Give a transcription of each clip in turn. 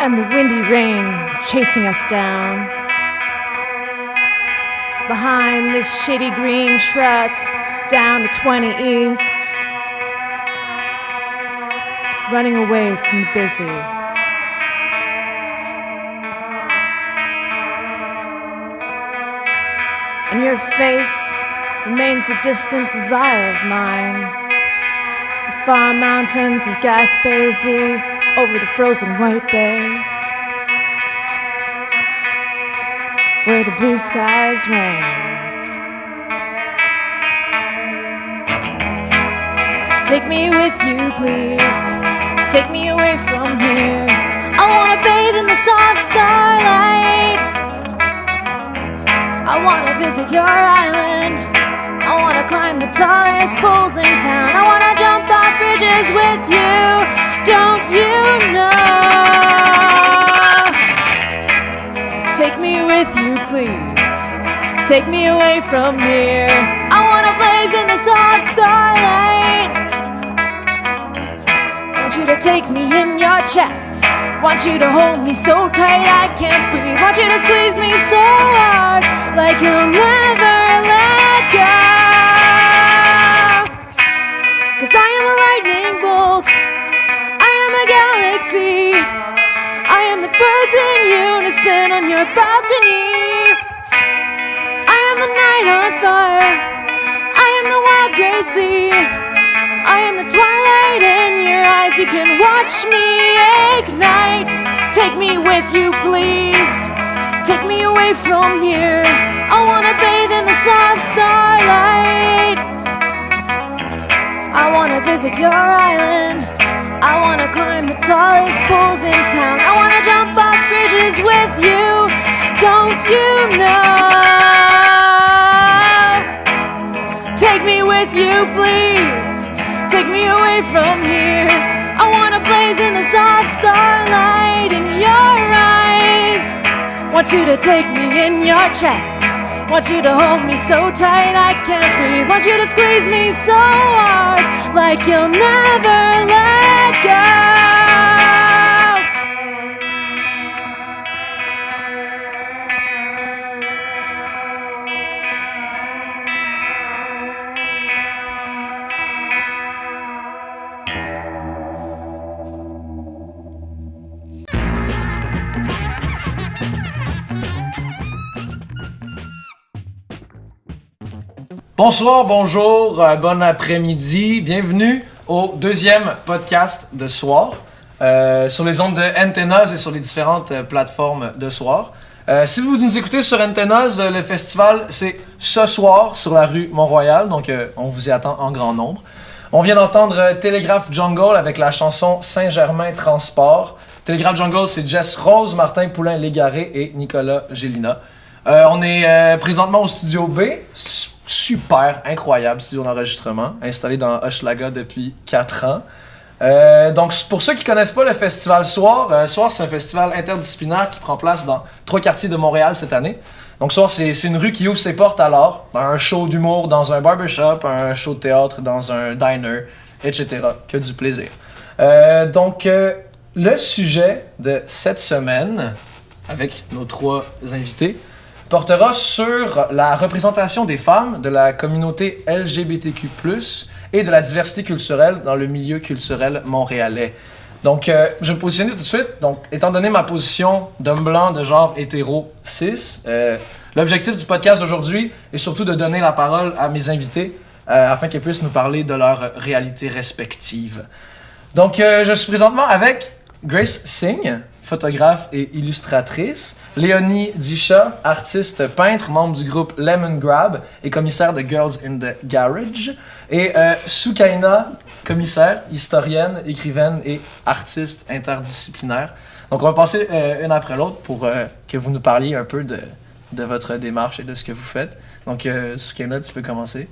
And the windy rain chasing us down. Behind this shitty green truck down the 20 East, running away from the busy. And your face remains a distant desire of mine. The far mountains of Gaspésie over the frozen White Bay, where the blue skies reign. Take me with you, please. Take me away from here. I wanna bathe in the soft starlight. I wanna visit your island. I wanna climb the tallest poles in town. I wanna jump off bridges with you. Don't you know? Take me with you, please. Take me away from here. I wanna blaze in the soft starlight. Want you to take me in your chest. Want you to hold me so tight I can't breathe. Want you to squeeze me so hard, like you'll never let go. 'Cause I am a lightning bolt, I am a galaxy, I am the birds in unison on your balcony. I am the night on fire, I am the wild gray sea, I am the twilight in your eyes. You can watch me ignite. Take me with you, please. Take me away from here. I wanna bathe in the soft starlight. I wanna visit your island. I wanna climb the tallest poles in town. I wanna jump off bridges with you. Don't you know? Take me with you, please. Take me away from here. I wanna blaze in the soft starlight in your eyes. Want you to take me in your chest. Want you to hold me so tight I can't breathe. Want you to squeeze me so hard, like you'll never let go. Bonsoir, bonjour, bon après-midi, bienvenue au deuxième podcast de soir sur les ondes de Antennas et sur les différentes plateformes de soir. Si vous nous écoutez sur Antennas, le festival c'est ce soir sur la rue Mont-Royal, donc on vous y attend en grand nombre. On vient d'entendre Télégraphe Jungle avec la chanson Saint-Germain Transport. Télégraphe Jungle, c'est Jess Rose, Martin Poulain-Légaré et Nicolas Gélina. On est présentement au Studio B. Super, incroyable studio d'enregistrement, installé dans Hochelaga depuis 4 ans. Donc, pour ceux qui connaissent pas le festival Soir, Soir, c'est un festival interdisciplinaire qui prend place dans 3 quartiers de Montréal cette année. Donc, Soir, c'est une rue qui ouvre ses portes à l'art, un show d'humour dans un barbershop, un show de théâtre dans un diner, etc. Que du plaisir. Donc, le sujet de cette semaine, avec nos 3 invités, portera sur la représentation des femmes, de la communauté LGBTQ+, et de la diversité culturelle dans le milieu culturel montréalais. Donc, je vais me positionner tout de suite. Donc, étant donné ma position d'homme blanc de genre hétéro-cis, l'objectif du podcast d'aujourd'hui est surtout de donner la parole à mes invités afin qu'ils puissent nous parler de leur réalité respective. Donc, je suis présentement avec Grace Singh, photographe et illustratrice, Léonie Disha, artiste peintre, membre du groupe Lemon Grab et commissaire de Girls in the Garage, et Soukaina, commissaire, historienne, écrivaine et artiste interdisciplinaire. Donc on va passer une après l'autre pour que vous nous parliez un peu de votre démarche et de ce que vous faites. Donc Soukaina, tu peux commencer.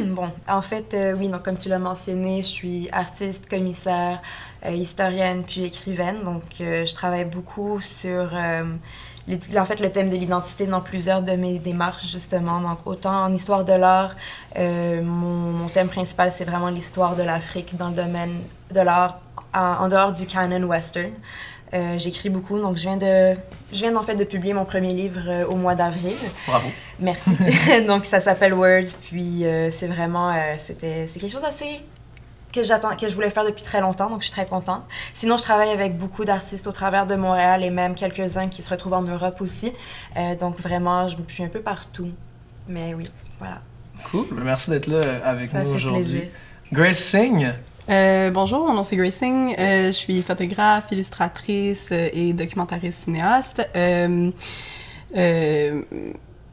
Bon, en fait, oui, donc comme tu l'as mentionné, je suis artiste, commissaire, historienne puis écrivaine. Donc, je travaille beaucoup sur en fait, le thème de l'identité dans plusieurs de mes démarches, justement. Donc, autant en histoire de l'art, mon thème principal, c'est vraiment l'histoire de l'Afrique dans le domaine de l'art en dehors du canon western. J'écris beaucoup, donc je viens en fait de publier mon premier livre au mois d'avril. Bravo. Merci. Donc ça s'appelle Words, puis c'est vraiment c'est quelque chose assez que je voulais faire depuis très longtemps, donc je suis très contente. Sinon, je travaille avec beaucoup d'artistes au travers de Montréal et même quelques-uns qui se retrouvent en Europe aussi. Donc vraiment, je suis un peu partout. Mais oui, voilà. Cool. Merci d'être là avec Ça nous fait aujourd'hui. plaisir. Grace Singh. Bonjour, mon nom c'est Grace Singh. Je suis photographe, illustratrice et documentariste cinéaste.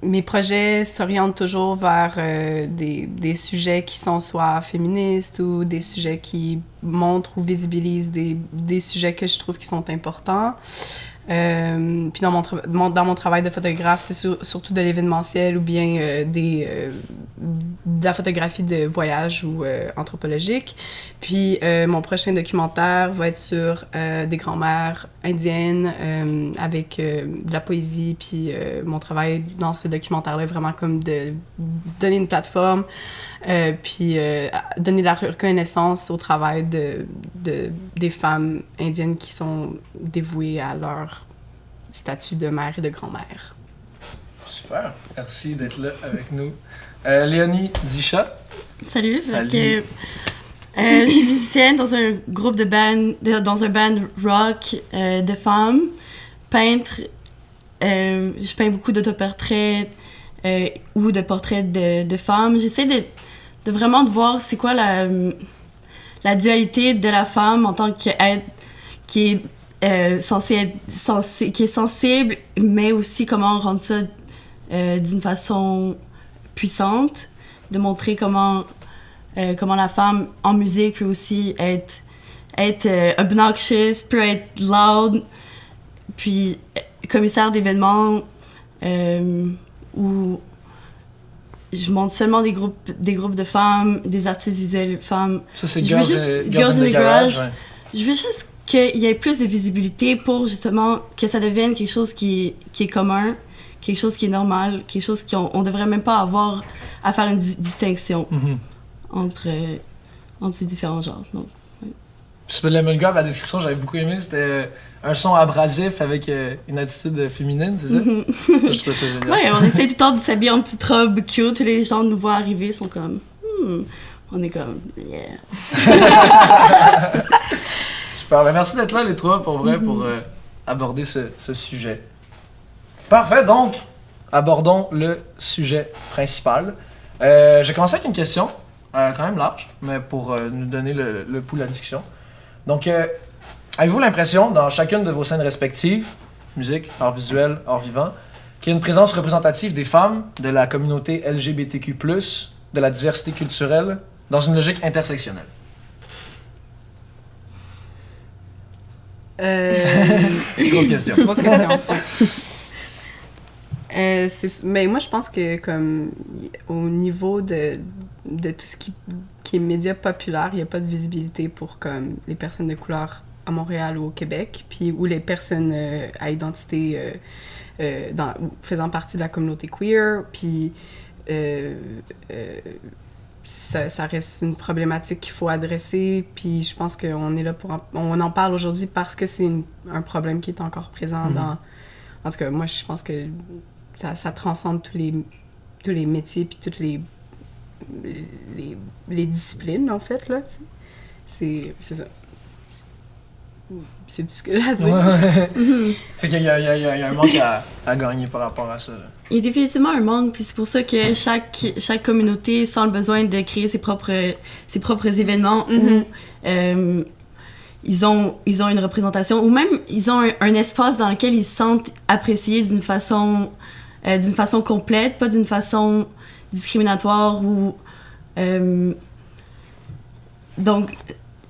Mes projets s'orientent toujours vers des sujets qui sont soit féministes ou des sujets qui montrent ou visibilisent des sujets que je trouve qui sont importants. Puis dans mon travail de photographe, c'est surtout de l'événementiel ou bien de la photographie de voyage ou anthropologique. Puis mon prochain documentaire va être sur des grands-mères indiennes avec de la poésie. Puis mon travail dans ce documentaire-là est vraiment comme de donner une plateforme puis donner de la reconnaissance au travail des femmes indiennes qui sont dévouées à leur statut de mère et de grand-mère. Super. Merci d'être là avec nous. Léonie Dichat. Salut. Salut. Donc, je suis musicienne dans un groupe de band, dans un band rock de femmes, peintre. Je peins beaucoup d'autoportraits ou de portraits de femmes. J'essaie de vraiment de voir c'est quoi la dualité de la femme en tant qu'être qui est qui est sensible, mais aussi comment rendre ça d'une façon puissante, de montrer comment la femme en musique peut aussi être obnoxious, peut être loud, puis commissaire d'événements où je montre seulement des groupes de femmes, des artistes visuels femmes. Ça, c'est Je veux Girls, juste- Girls in the Garage. Ouais. Je veux juste qu'il y ait plus de visibilité pour justement que ça devienne quelque chose qui est commun, quelque chose qui est normal, quelque chose qu'on devrait même pas avoir à faire une distinction Mhm. entre ces différents genres. Donc, Le gars, la description, j'avais beaucoup aimé. C'était un son abrasif avec une attitude féminine, c'est ça? Je trouve ça génial. ouais, on essaie tout le temps de s'habiller en petite robe cute. Les gens nous voient arriver, sont comme... On est comme... Yeah. Super. Ben, merci d'être là, les trois, pour vrai, pour aborder ce sujet. Parfait. Donc, abordons le sujet principal. J'ai commencé avec une question, quand même large, mais pour nous donner le pouls de la discussion. Donc, avez-vous l'impression, dans chacune de vos scènes respectives, musique, art visuel, art vivant, qu'il y a une présence représentative des femmes, de la communauté LGBTQ+, de la diversité culturelle, dans une logique intersectionnelle? Grosse question. Grosse question. Mais moi, je pense que comme au niveau de tout ce qui est médias populaires, il n'y a pas de visibilité pour comme les personnes de couleur à Montréal ou au Québec, puis ou les personnes à identité faisant partie de la communauté queer, puis ça reste une problématique qu'il faut adresser, puis je pense qu'on est là on en parle aujourd'hui parce que c'est un problème qui est encore présent dans... En tout cas, moi, je pense que ça transcende tous les métiers puis toutes les disciplines, en fait, là. C'est ça. C'est tout ce que j'ai à dire. Ouais. Fait qu'il y a un manque à gagner par rapport à ça. Il y a définitivement un manque, puis c'est pour ça que chaque communauté sent le besoin de créer ses propres événements où ils ont une représentation, ou même ils ont un espace dans lequel ils se sentent appréciés d'une façon complète, pas d'une façon discriminatoire ou... donc,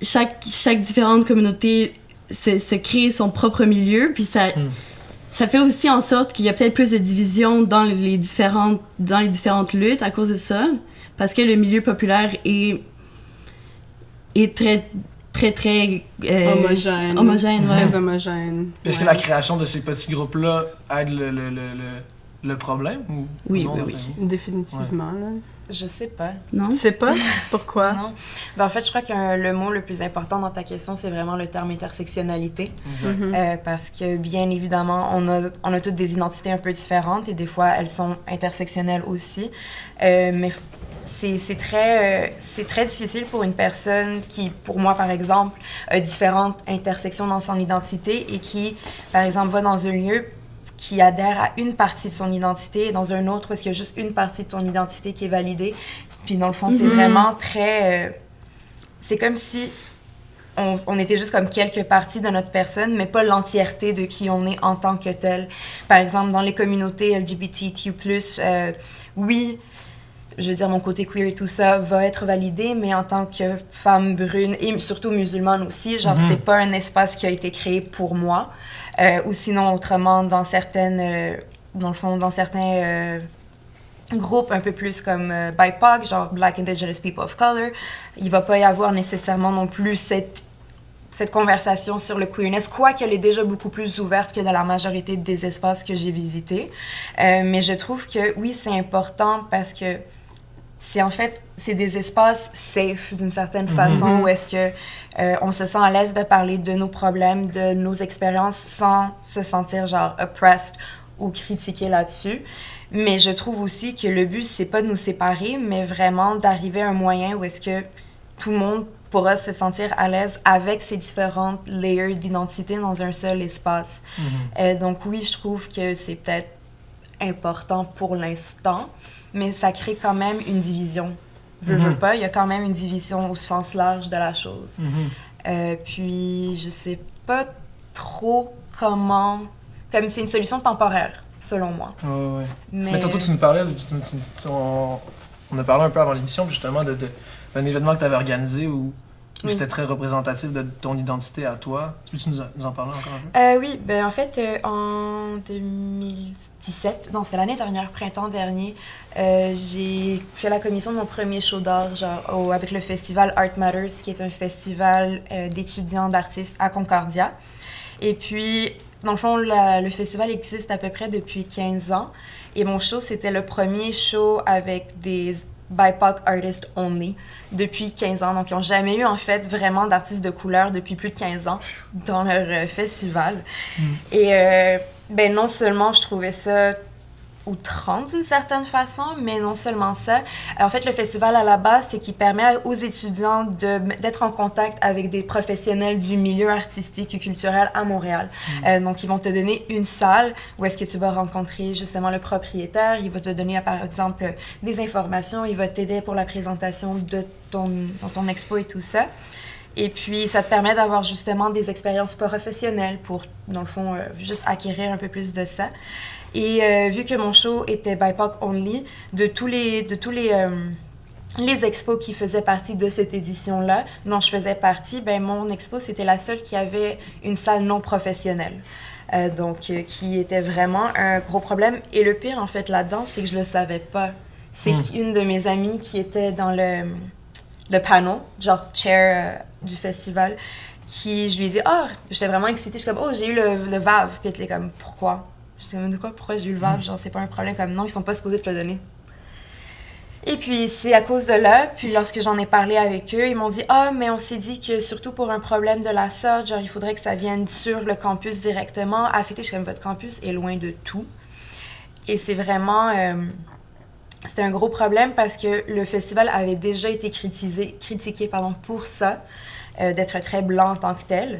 chaque différente communauté se crée son propre milieu, puis ça fait aussi en sorte qu'il y a peut-être plus de division dans les différentes luttes à cause de ça, parce que le milieu populaire est très Homogène. homogène, ouais. Très homogène. Est-ce que Ouais. la création de ces petits groupes-là aide le problème? Ou Oui, non, oui, d'après oui. vous? Définitivement, là. Je sais pas. Non? Tu sais pas? Pourquoi? Non. Ben, en fait, je crois que le mot le plus important dans ta question, c'est vraiment le terme intersectionnalité. Exact. Mhm. Parce que, bien évidemment, on a toutes des identités un peu différentes et des fois, elles sont intersectionnelles aussi. Mais c'est très difficile pour une personne qui, pour moi, par exemple, a différentes intersections dans son identité et qui, par exemple, va dans un lieu qui adhère à une partie de son identité et dans un autre parce qu'il y a juste une partie de ton identité qui est validée. Puis, dans le fond, c'est vraiment très... c'est comme si on était juste comme quelques parties de notre personne, mais pas l'entièreté de qui on est en tant que tel. Par exemple, dans les communautés LGBTQ+, oui, je veux dire, mon côté queer et tout ça va être validé, mais en tant que femme brune et surtout musulmane aussi, genre, c'est pas un espace qui a été créé pour moi. Ou sinon, autrement, dans certains groupes un peu plus comme BIPOC, genre Black Indigenous People of Color, il va pas y avoir nécessairement non plus cette conversation sur le queerness, quoique elle est déjà beaucoup plus ouverte que dans la majorité des espaces que j'ai visités. Mais je trouve que oui, c'est important parce que c'est des espaces safe d'une certaine façon où est-ce que on se sent à l'aise de parler de nos problèmes, de nos expériences sans se sentir genre oppressed ou critiqué là-dessus. Mais je trouve aussi que le but, c'est pas de nous séparer, mais vraiment d'arriver à un moyen où est-ce que tout le monde pourra se sentir à l'aise avec ces différentes layers d'identité dans un seul espace. Donc oui, je trouve que c'est peut-être important pour l'instant, mais ça crée quand même une division. Veux pas, il y a quand même une division au sens large de la chose. Puis je sais pas trop comment... Comme c'est une solution temporaire, selon moi. Ouais. Mais tantôt, tu nous parlais, on a parlé un peu avant l'émission, justement, d'un événement que tu avais organisé où c'était très représentatif de ton identité à toi. Peux-tu nous en parler encore un peu? Oui, ben en fait, en 2017, non, c'était l'année dernière, printemps dernier, j'ai fait la commission de mon premier show d'art, genre, avec le festival Art Matters, qui est un festival d'étudiants, d'artistes à Concordia. Et puis, dans le fond, le festival existe à peu près depuis 15 ans. Et mon show, c'était le premier show avec des BIPOC artists only depuis 15 ans. Donc, ils n'ont jamais eu, en fait, vraiment d'artistes de couleur depuis plus de 15 ans dans leur festival. Et, ben, non seulement je trouvais ça outrant d'une certaine façon, mais non seulement ça. En fait, le festival, à la base, c'est qu'il permet aux étudiants d'être en contact avec des professionnels du milieu artistique et culturel à Montréal. Donc, ils vont te donner une salle où est-ce que tu vas rencontrer justement le propriétaire. Il va te donner, par exemple, des informations. Il va t'aider pour la présentation de ton expo et tout ça. Et puis, ça te permet d'avoir justement des expériences professionnelles pour, dans le fond, juste acquérir un peu plus de ça. Et vu que mon show était BIPOC only, de tous les expos qui faisaient partie de cette édition-là, dont je faisais partie, ben mon expo, c'était la seule qui avait une salle non professionnelle. Donc, qui était vraiment un gros problème. Et le pire, en fait, là-dedans, c'est que je le savais pas. C'est qu'une de mes amies qui était dans le panel, genre chair du festival, je lui ai dit, j'étais vraiment excitée. Je suis comme, j'ai eu le VAV. Puis elle était comme, pourquoi? Je disais, mais de quoi, pourquoi j'ai eu le VAV? Genre, c'est pas un problème. Comme, non, ils sont pas supposés te le donner. Et puis, c'est à cause de là. Puis, lorsque j'en ai parlé avec eux, ils m'ont dit, mais on s'est dit que, surtout pour un problème de la sorte, genre, il faudrait que ça vienne sur le campus directement. Affecter, je suis comme, votre campus est loin de tout. Et c'est vraiment... c'était un gros problème parce que le festival avait déjà été critiqué pour ça. D'être très blanc en tant que tel.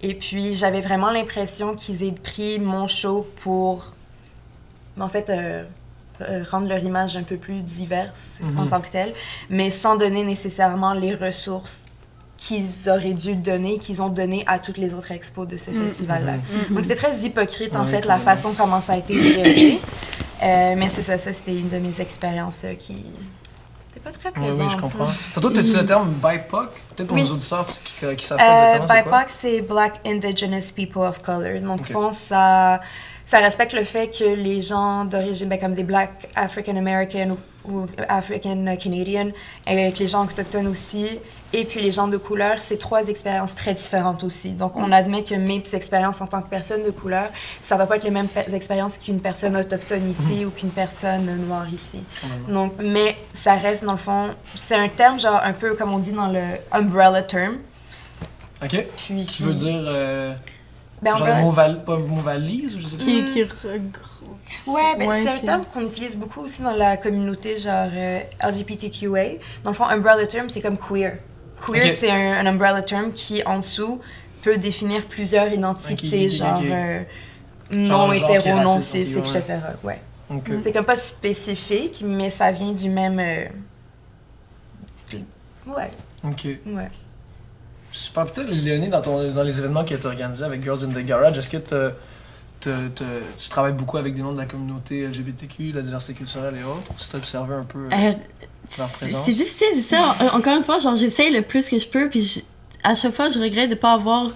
Et puis, j'avais vraiment l'impression qu'ils aient pris mon show pour, en fait, rendre leur image un peu plus diverse en tant que tel, mais sans donner nécessairement les ressources qu'ils auraient dû donner, qu'ils ont donné à toutes les autres expos de ce festival-là. Donc, c'est très hypocrite, en fait, la façon comment ça a été géré. Mais c'est ça, c'était une de mes expériences qui... C'est pas très présente. Oui, je comprends. Tantôt, tu as dit le terme BIPOC? Peut-être pour nos auditeurs qui savent pas exactement c'est quoi? BIPOC, c'est Black Indigenous People of Color. Donc, au fond, ça ça respecte le fait que les gens d'origine, comme des Black African American ou African Canadian, avec les gens autochtones aussi, et puis les gens de couleur, c'est 3 expériences très différentes aussi. Donc, on admet que mes expériences en tant que personne de couleur, ça va pas être les mêmes expériences qu'une personne autochtone ici ou qu'une personne noire ici. Donc, mais ça reste, dans le fond, c'est un terme, genre, un peu comme on dit dans le umbrella term. OK. Puis, Qui veut dire... ben, genre pas mot valise, ou je sais pas. Qui Ouais, ben, ouais, c'est un qui- terme qu'on utilise beaucoup aussi dans la communauté genre LGBTQA. Dans le fond, umbrella term, c'est comme queer. Queer, Ok. c'est un umbrella term qui, en dessous, peut définir plusieurs identités, Ok. genre Genre non un genre hétéro, qui est non raciste, cis, ok, ouais. etc. Ouais. OK. C'est comme pas spécifique, mais ça vient du même... Ouais, OK. ouais. Super. Peut-être, Léonie, dans les événements que tu as organisés avec Girls in the Garage, est-ce que tu travailles beaucoup avec des membres de la communauté LGBTQ, la diversité culturelle et autres? Si tu as observé un peu leur présence? C'est difficile, c'est ça. Encore une fois, genre, j'essaye le plus que je peux, puis à chaque fois, je regrette de pas avoir...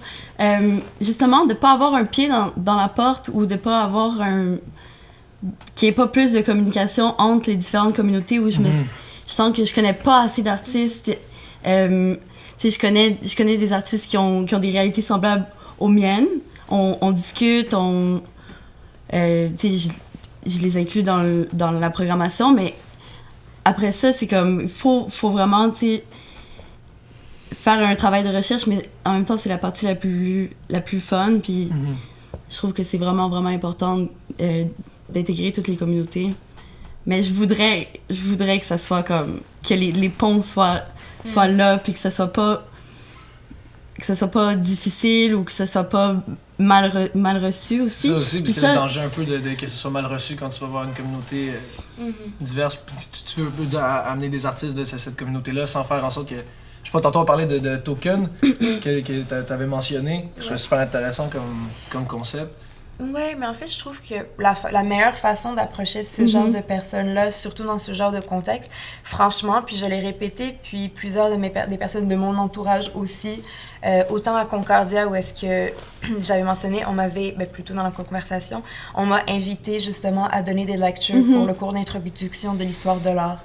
justement, de pas avoir un pied dans la porte ou de pas avoir un... qu'il n'y ait pas plus de communication entre les différentes communautés où je sens que je connais pas assez d'artistes. Tu sais, je connais des artistes qui ont des réalités semblables aux miennes. On discute, tu sais, je les inclus dans la programmation, mais après ça, c'est comme, il faut vraiment, tu sais, faire un travail de recherche, mais en même temps, c'est la partie la plus fun, puis je trouve que c'est vraiment, vraiment important d'intégrer toutes les communautés. Mais je voudrais que ça soit comme, que les ponts soient là, puis que ça soit pas difficile ou que ça soit pas mal reçu aussi. Ça aussi, puis Puis c'est ça- le danger un peu que ce soit mal reçu quand tu vas voir une communauté diverse. Puis tu veux amener des artistes de cette communauté-là sans faire en sorte que... Je sais pas, tantôt on parlait de token que tu avais mentionné. Je trouve super intéressant comme concept. Ouais, mais en fait, je trouve que la meilleure façon d'approcher ce genre de personnes-là, surtout dans ce genre de contexte, franchement, puis je l'ai répété, puis plusieurs des personnes de mon entourage aussi, autant à Concordia où est-ce que j'avais mentionné, on m'avait, plutôt dans la conversation, on m'a invité justement à donner des lectures pour le cours d'introduction de l'histoire de l'art.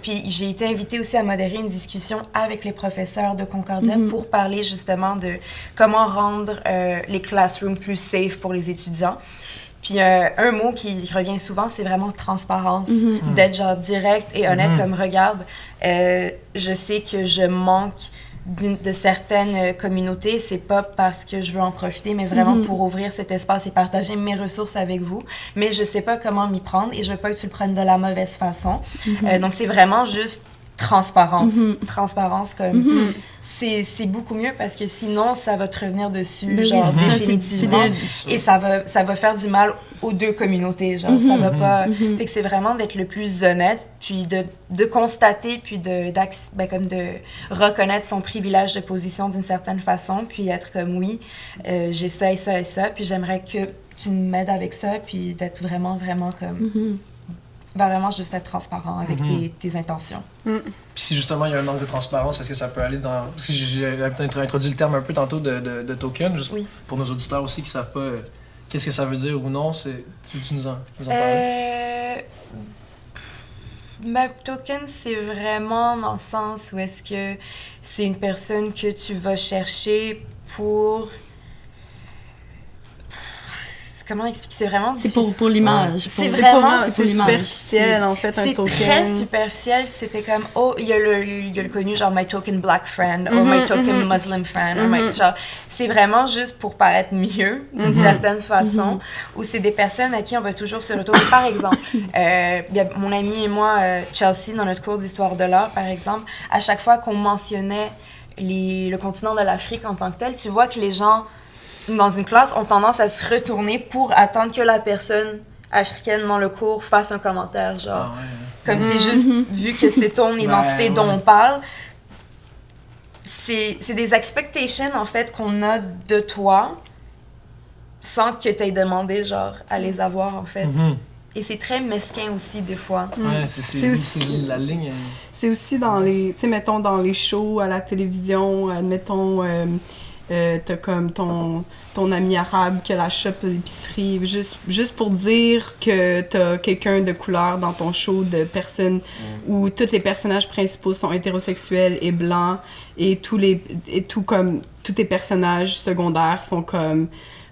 Puis j'ai été invitée aussi à modérer une discussion avec les professeurs de Concordia pour parler justement de comment rendre les classrooms plus safe pour les étudiants. Puis un mot qui revient souvent, c'est vraiment transparence, d'être genre direct et honnête comme regarde, je sais que je manque de certaines communautés, c'est pas parce que je veux en profiter, mais vraiment pour ouvrir cet espace et partager mes ressources avec vous. Mais je sais pas comment m'y prendre et je veux pas que tu le prennes de la mauvaise façon. Donc c'est vraiment juste transparence. Transparence comme... C'est beaucoup mieux parce que sinon, ça va te revenir dessus, Ben oui, genre c'est ça, définitivement. c'est Et ça va faire du mal aux deux communautés, genre. Ça va pas... Fait que c'est vraiment d'être le plus honnête, puis de constater, puis de reconnaître son privilège de position d'une certaine façon, puis être comme, oui, j'ai ça et ça et ça, puis j'aimerais que tu m'aides avec ça, puis d'être vraiment, vraiment comme... Vraiment juste être transparent avec tes intentions. Puis si justement il y a un manque de transparence, est-ce que ça peut aller dans... Parce que j'ai introduit le terme un peu tantôt de token, juste pour nos auditeurs aussi qui savent pas qu'est-ce que ça veut dire ou non, tu nous en parler? Ma token, c'est vraiment dans le sens où est-ce que c'est une personne que tu vas chercher pour... Comment expliquer? C'est vraiment C'est difficile. pour l'image. C'est pour- vraiment- c'est pour c'est l'image. superficiel, en fait, un C'est token. très superficiel. C'était comme, oh, il y a le connu, genre, my token black friend, ou my token Muslim friend, or genre, c'est vraiment juste pour paraître mieux, d'une certaine façon, ou c'est des personnes à qui on va toujours se retourner. Par exemple, mon ami et moi, Chelsea, dans notre cours d'histoire de l'art, par exemple, à chaque fois qu'on mentionnait le continent de l'Afrique en tant que tel, tu vois que les gens, dans une classe, ont tendance à se retourner pour attendre que la personne africaine dans le cours fasse un commentaire, genre. Comme c'est juste, vu que c'est ton identité dont on parle, c'est des expectations, en fait, qu'on a de toi, sans que tu aies demandé, genre, à les avoir, en fait. Et c'est très mesquin aussi, des fois. Ouais, C'est aussi- la ligne... C'est aussi dans les, tu sais, mettons dans les shows à la télévision, admettons t'as comme ton ami arabe qui a la shop de l'épicerie, juste pour dire que t'as quelqu'un de couleur dans ton show de personnes où tous les personnages principaux sont hétérosexuels et blancs et tous tes personnages secondaires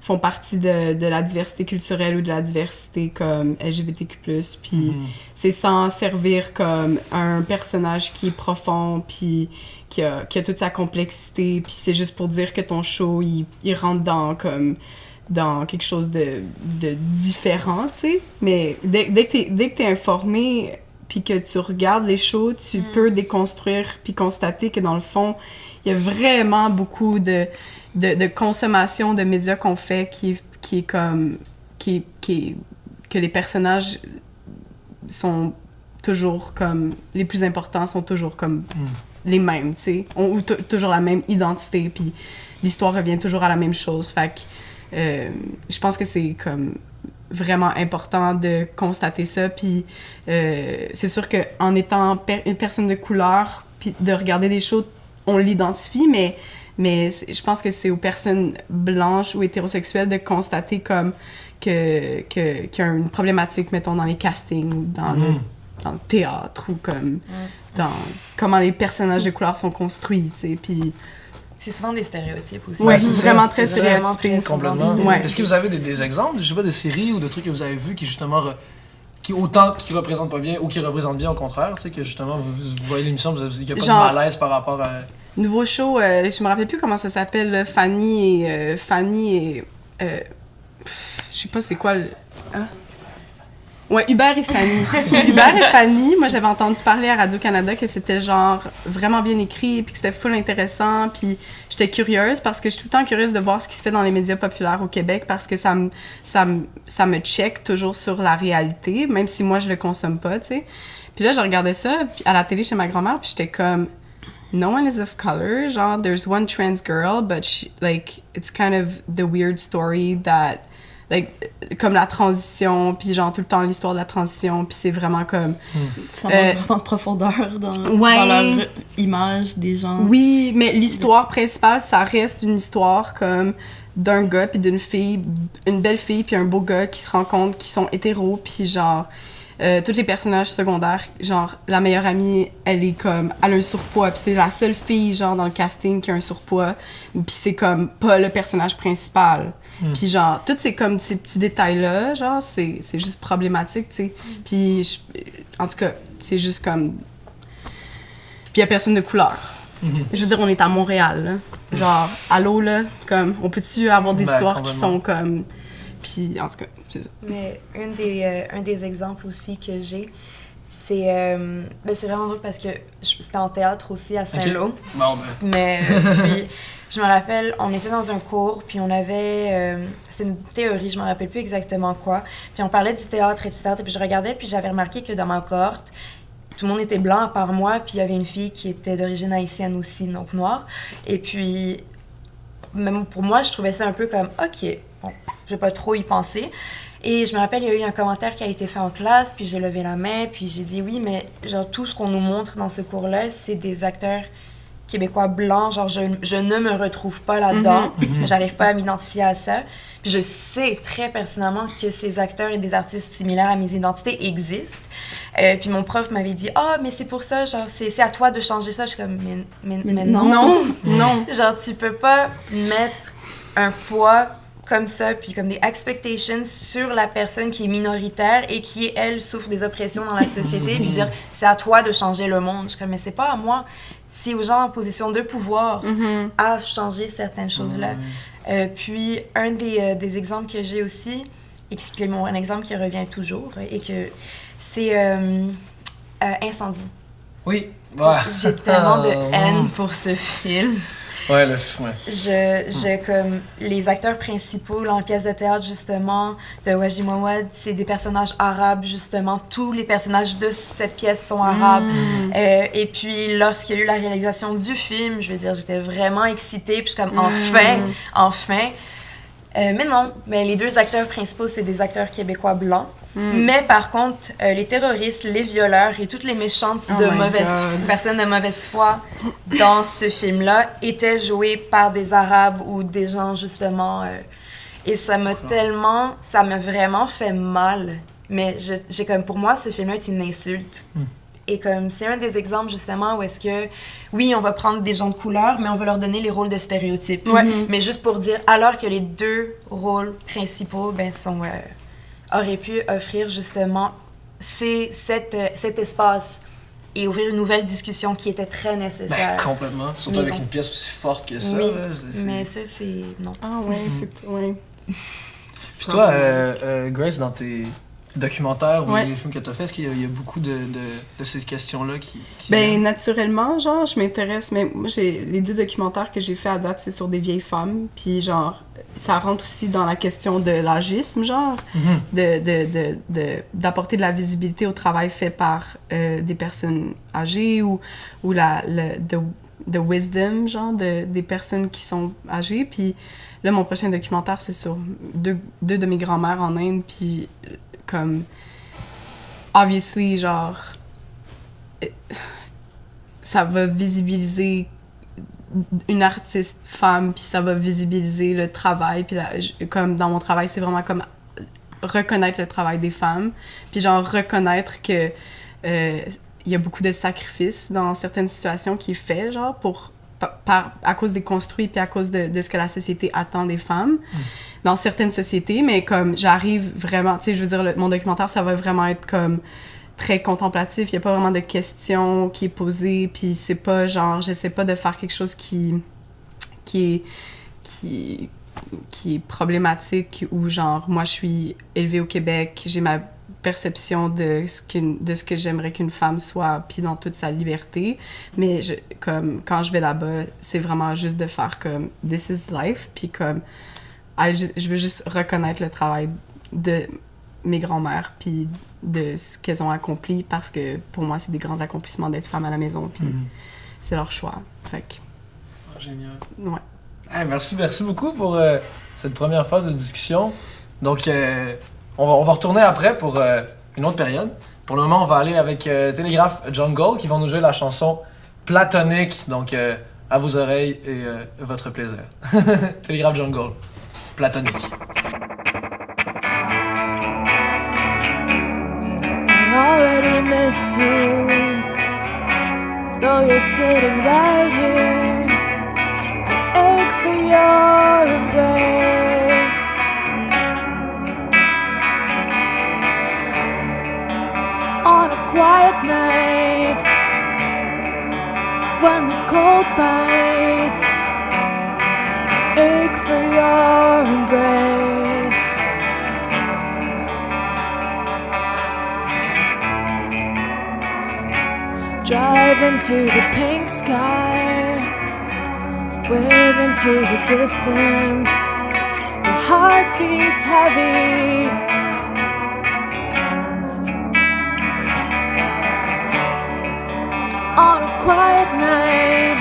font partie de la diversité culturelle ou de la diversité comme LGBTQ+. Puis c'est sans servir comme un personnage qui est profond, puis qui a toute sa complexité, puis c'est juste pour dire que ton show, il rentre dans quelque chose de différent, tu sais. Mais dès que t'es informé, puis que tu regardes les shows, tu peux déconstruire puis constater que dans le fond, il y a vraiment beaucoup de consommation de médias qu'on fait que les personnages sont toujours comme les plus importants sont toujours comme les mêmes, tu sais, ou toujours la même identité, puis l'histoire revient toujours à la même chose. Fait que je pense que c'est comme vraiment important de constater ça, puis c'est sûr que en étant une personne de couleur, puis de regarder des shows, on l'identifie, mais je pense que c'est aux personnes blanches ou hétérosexuelles de constater comme qu'il y a une problématique, mettons, dans les castings ou dans le théâtre ou comme dans comment les personnages de couleur sont construits, tu sais, puis... C'est souvent des stéréotypes aussi. Ouais, c'est c'est vraiment ça. très C'est vraiment stéréotypé. très Complètement. souvent. Ouais. Est-ce que vous avez des exemples, je sais pas, de séries ou de trucs que vous avez vus qui justement qui représentent pas bien ou qui représentent bien au contraire, tu sais, que justement vous voyez l'émission, vous avez dit qu'il n'y a pas Genre- de malaise par rapport à... Nouveau show, je me rappelle plus comment ça s'appelle, là, Fanny et... je sais pas c'est quoi le... Hein? Ouais, Hubert et Fanny. Hubert et Fanny, moi j'avais entendu parler à Radio-Canada que c'était genre vraiment bien écrit, puis que c'était full intéressant, puis j'étais curieuse parce que je suis tout le temps curieuse de voir ce qui se fait dans les médias populaires au Québec parce que ça me check toujours sur la réalité, même si moi je le consomme pas, tu sais. Puis là, je regardais ça puis à la télé chez ma grand-mère, puis j'étais comme... No one is of color, genre, there's one trans girl, but it's kind of the weird story that, comme la transition, puis genre tout le temps l'histoire de la transition, puis c'est vraiment comme... Ça manque vraiment de profondeur dans Ouais. leur image des gens. Oui, mais l'histoire principale, ça reste une histoire comme d'un gars puis d'une fille, une belle fille puis un beau gars qui se rencontrent, qui sont hétéros, puis genre... tous les personnages secondaires, genre, la meilleure amie, elle a un surpoids, puis c'est la seule fille, genre, dans le casting qui a un surpoids, puis c'est comme pas le personnage principal. Puis genre, tous ces petits détails-là, genre, c'est juste problématique, tu sais. Puis, en tout cas, c'est juste comme... Puis y a personne de couleur. Je veux dire, on est à Montréal, là. Genre, allô, là, comme, on peut-tu avoir des histoires qui sont comme... Puis, en tout cas, c'est ça. Mais un des exemples aussi que j'ai, c'est vraiment drôle parce que c'était en théâtre aussi à Saint-Lô. Ok. Bon, Mais puis, je me rappelle, on était dans un cours, puis on avait... c'était une théorie, je me rappelle plus exactement quoi. Puis on parlait du théâtre et tout ça, puis je regardais, puis j'avais remarqué que dans ma cohorte, tout le monde était blanc à part moi, puis il y avait une fille qui était d'origine haïtienne aussi, donc noire. Et puis, même pour moi, je trouvais ça un peu comme, OK, bon, je vais pas trop y penser. Et je me rappelle, il y a eu un commentaire qui a été fait en classe, puis j'ai levé la main, puis j'ai dit oui, mais genre tout ce qu'on nous montre dans ce cours-là, c'est des acteurs québécois blancs, genre je ne me retrouve pas là-dedans, j'arrive pas à m'identifier à ça. Puis je sais très pertinemment que ces acteurs et des artistes similaires à mes identités existent. Puis mon prof m'avait dit « Ah, mais c'est pour ça, genre c'est à toi de changer ça. » Je suis comme « Mais non. » Non. Genre tu peux pas mettre un poids comme ça, puis comme des expectations sur la personne qui est minoritaire et qui, elle, souffre des oppressions dans la société, puis dire « C'est à toi de changer le monde. » Je suis comme « Mais c'est pas à moi. C'est aux gens en position de pouvoir à changer certaines choses-là. » Puis, un des exemples que j'ai aussi, et qui est un exemple qui revient toujours, et que c'est Incendie. oui. Ouais. J'ai tellement de haine pour ce film. Ouais, Comme les acteurs principaux dans la pièce de théâtre, justement, de Waji Mawad, c'est des personnages arabes, justement. Tous les personnages de cette pièce sont arabes. Et puis, lorsqu'il y a eu la réalisation du film, je veux dire, j'étais vraiment excitée. Puis, je suis comme, enfin! Mais non, mais les deux acteurs principaux, c'est des acteurs québécois blancs. Mais par contre, les terroristes, les violeurs et toutes les méchantes Oh my God. personnes de mauvaise foi dans ce film-là étaient jouées par des Arabes ou des gens justement. Et ça m'a vraiment fait mal. Mais j'ai comme, pour moi, ce film-là est une insulte. Et comme, c'est un des exemples justement où est-ce que, oui, on va prendre des gens de couleur, mais on va leur donner les rôles de stéréotypes. Ouais. Mais juste pour dire, alors que les deux rôles principaux, auraient pu offrir justement cet espace et ouvrir une nouvelle discussion qui était très nécessaire. Complètement. Surtout Mais avec on- une pièce aussi forte que ça. Oui, là, mais ça, c'est... non. Ah ouais, c'est... Ouais. Puis toi, Grace, dans tes documentaires ou Ouais. les films que tu as fait, est-ce qu'il y a beaucoup de ces questions-là qui Ben, naturellement, genre, je m'intéresse, mais moi, les 2 documentaires que j'ai fait à date, c'est sur des vieilles femmes, puis genre, ça rentre aussi dans la question de l'agisme, genre, d'apporter de la visibilité au travail fait par des personnes âgées ou the wisdom, genre, des personnes qui sont âgées, puis là, mon prochain documentaire, c'est sur deux de mes grands-mères en Inde, puis comme, obviously, genre, ça va visibiliser une artiste femme, puis ça va visibiliser le travail, puis comme dans mon travail, c'est vraiment comme reconnaître le travail des femmes, puis genre reconnaître que il y a beaucoup de sacrifices dans certaines situations qui est fait, genre, à cause des construits, puis à cause de ce que la société attend des femmes, dans certaines sociétés, mais comme j'arrive vraiment, tu sais, je veux dire, mon documentaire, ça va vraiment être comme très contemplatif, il n'y a pas vraiment de questions qui est posée, puis c'est pas genre, j'essaie pas de faire quelque chose qui est problématique, ou genre, moi je suis élevée au Québec, j'ai ma perception de ce que j'aimerais qu'une femme soit, puis dans toute sa liberté, mais comme quand je vais là-bas, c'est vraiment juste de faire comme « this is life », puis comme je veux juste reconnaître le travail de mes grands-mères, puis de ce qu'elles ont accompli, parce que pour moi, c'est des grands accomplissements d'être femme à la maison, puis c'est leur choix. Fait que, Génial. ouais. Hey, merci beaucoup pour cette première phase de discussion. Donc, on va retourner après pour une autre période. Pour le moment, on va aller avec Télégraphe Jungle qui vont nous jouer la chanson Platonique. Donc, à vos oreilles et votre plaisir. Télégraphe Jungle, Platonique. I already miss you, though you're sitting right here. I ache for your embrace. On a quiet night, when the cold bites, I ache for your embrace. Drive into the pink sky, wave into the distance. Your heart beats heavy. On a quiet night,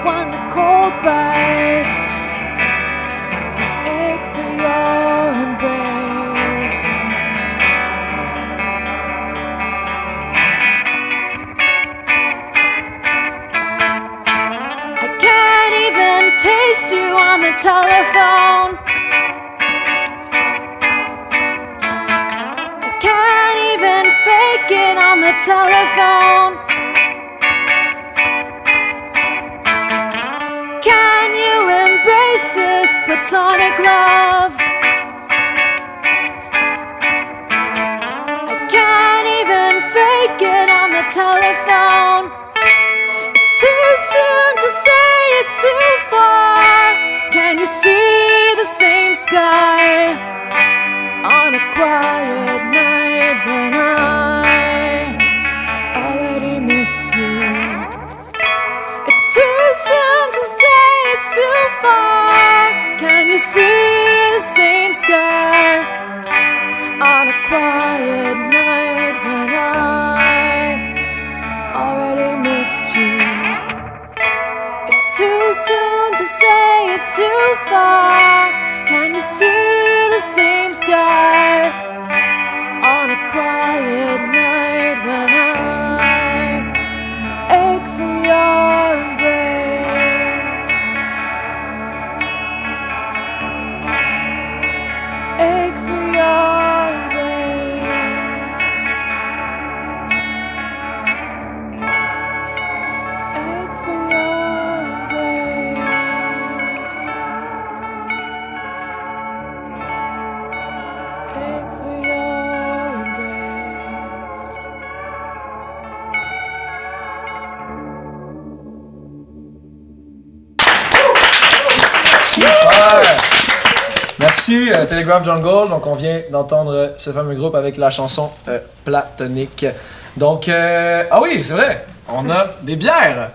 when the cold bites, I ache for your embrace. I can't even taste you on the telephone. I can't even fake it on the telephone. Can you embrace this platonic love? I can't even fake it on the telephone. It's too soon to say, it's too far. Can you see the same sky on a quiet night when I already miss you? It's too soon to say, it's too far. Can you see the same sky on a quiet night when I already miss you? It's too soon to say, it's too far. Can you see the same sky Super! Merci, Telegraph Jungle. Donc, on vient d'entendre ce fameux groupe avec la chanson Platonique. Donc, ah oui, c'est vrai, on a des bières.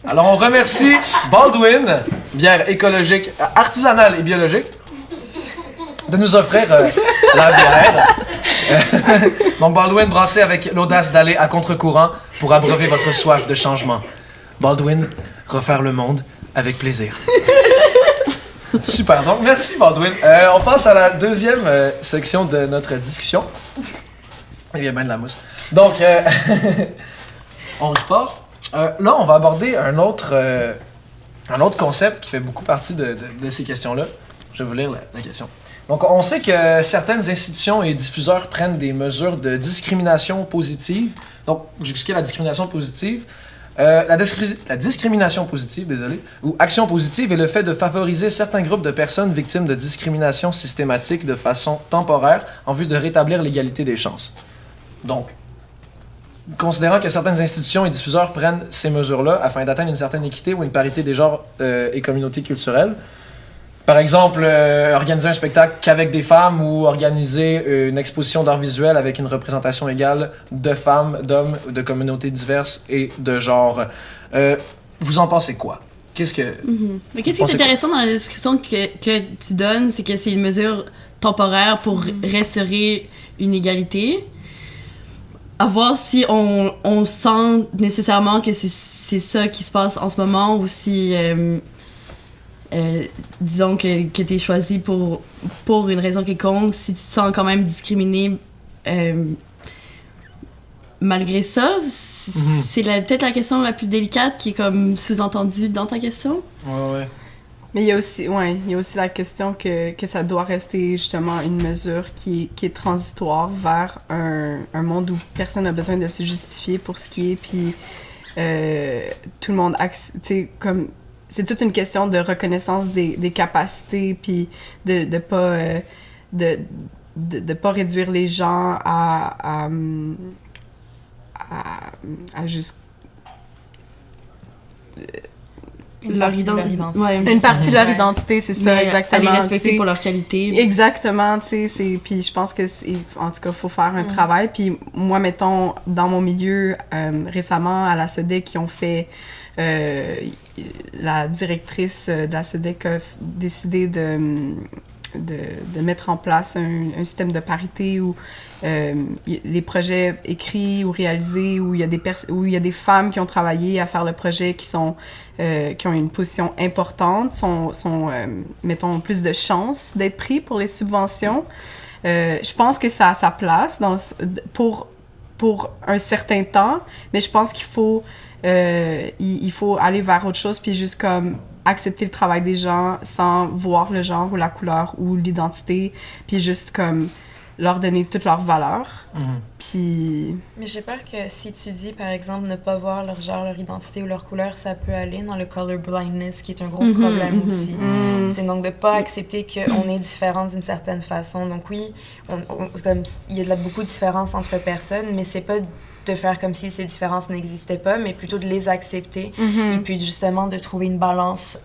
Alors, on remercie Baldwin, bière écologique, artisanale et biologique, de nous offrir la bière. Donc, Baldwin brassé avec l'audace d'aller à contre-courant pour abreuver votre soif de changement. Baldwin, refaire le monde avec plaisir. Super, donc merci Baldwin. On passe à la deuxième section de notre discussion. Il y a bien de la mousse. Donc, on repart. Là, on va aborder un autre concept qui fait beaucoup partie de ces questions-là. Je vais vous lire la question. Donc, on sait que certaines institutions et diffuseurs prennent des mesures de discrimination positive. Donc, j'expliquais la discrimination positive. La discrimination positive, désolé, ou action positive est le fait de favoriser certains groupes de personnes victimes de discrimination systématique de façon temporaire en vue de rétablir l'égalité des chances. Donc, considérant que certaines institutions et diffuseurs prennent ces mesures-là afin d'atteindre une certaine équité ou une parité des genres et communautés culturelles, par exemple, organiser un spectacle qu'avec des femmes ou organiser une exposition d'art visuel avec une représentation égale de femmes, d'hommes, de communautés diverses et de genres. Vous en pensez quoi? Qu'est-ce que... Mais qu'est-ce qui est intéressant dans la description que tu donnes, c'est que c'est une mesure temporaire pour restaurer une égalité. À voir si on sent nécessairement que c'est ça qui se passe en ce moment ou si... disons que tu es choisi pour une raison quelconque, si tu te sens quand même discriminé malgré ça, c'est peut-être la question la plus délicate qui est comme sous-entendue dans ta question. Ouais. Mais il y a aussi la question que ça doit rester justement une mesure qui est transitoire vers un monde où personne n'a besoin de se justifier pour ce qui est, puis tout le monde, tu sais, comme... C'est toute une question de reconnaissance des capacités, puis de pas réduire les gens à juste... Leur identité. Ouais. Une partie de leur identité, c'est ça, exactement. À les respecter t'sais. pour leur qualité. Exactement, tu sais, puis je pense que, en tout cas, il faut faire un travail. Puis moi, mettons, dans mon milieu, récemment, à la SEDEC, qui ont fait... la directrice de la SEDEC a décidé de mettre en place un système de parité où les projets écrits ou réalisés, où il y a des femmes qui ont travaillé à faire le projet, qui ont une position importante, sont mettons, plus de chances d'être pris pour les subventions. Je pense que ça a sa place pour un certain temps, mais je pense qu'il faut aller vers autre chose, puis juste comme accepter le travail des gens sans voir le genre ou la couleur ou l'identité, puis juste comme leur donner toute leur valeur. Puis... Mais j'ai peur que si tu dis, par exemple, ne pas voir leur genre, leur identité ou leur couleur, ça peut aller dans le color blindness, qui est un gros problème aussi. C'est donc de ne pas accepter qu'on est différent d'une certaine façon. Donc oui, comme il y a beaucoup de différences entre personnes, mais c'est pas de faire comme si ces différences n'existaient pas, mais plutôt de les accepter et puis justement de trouver une balance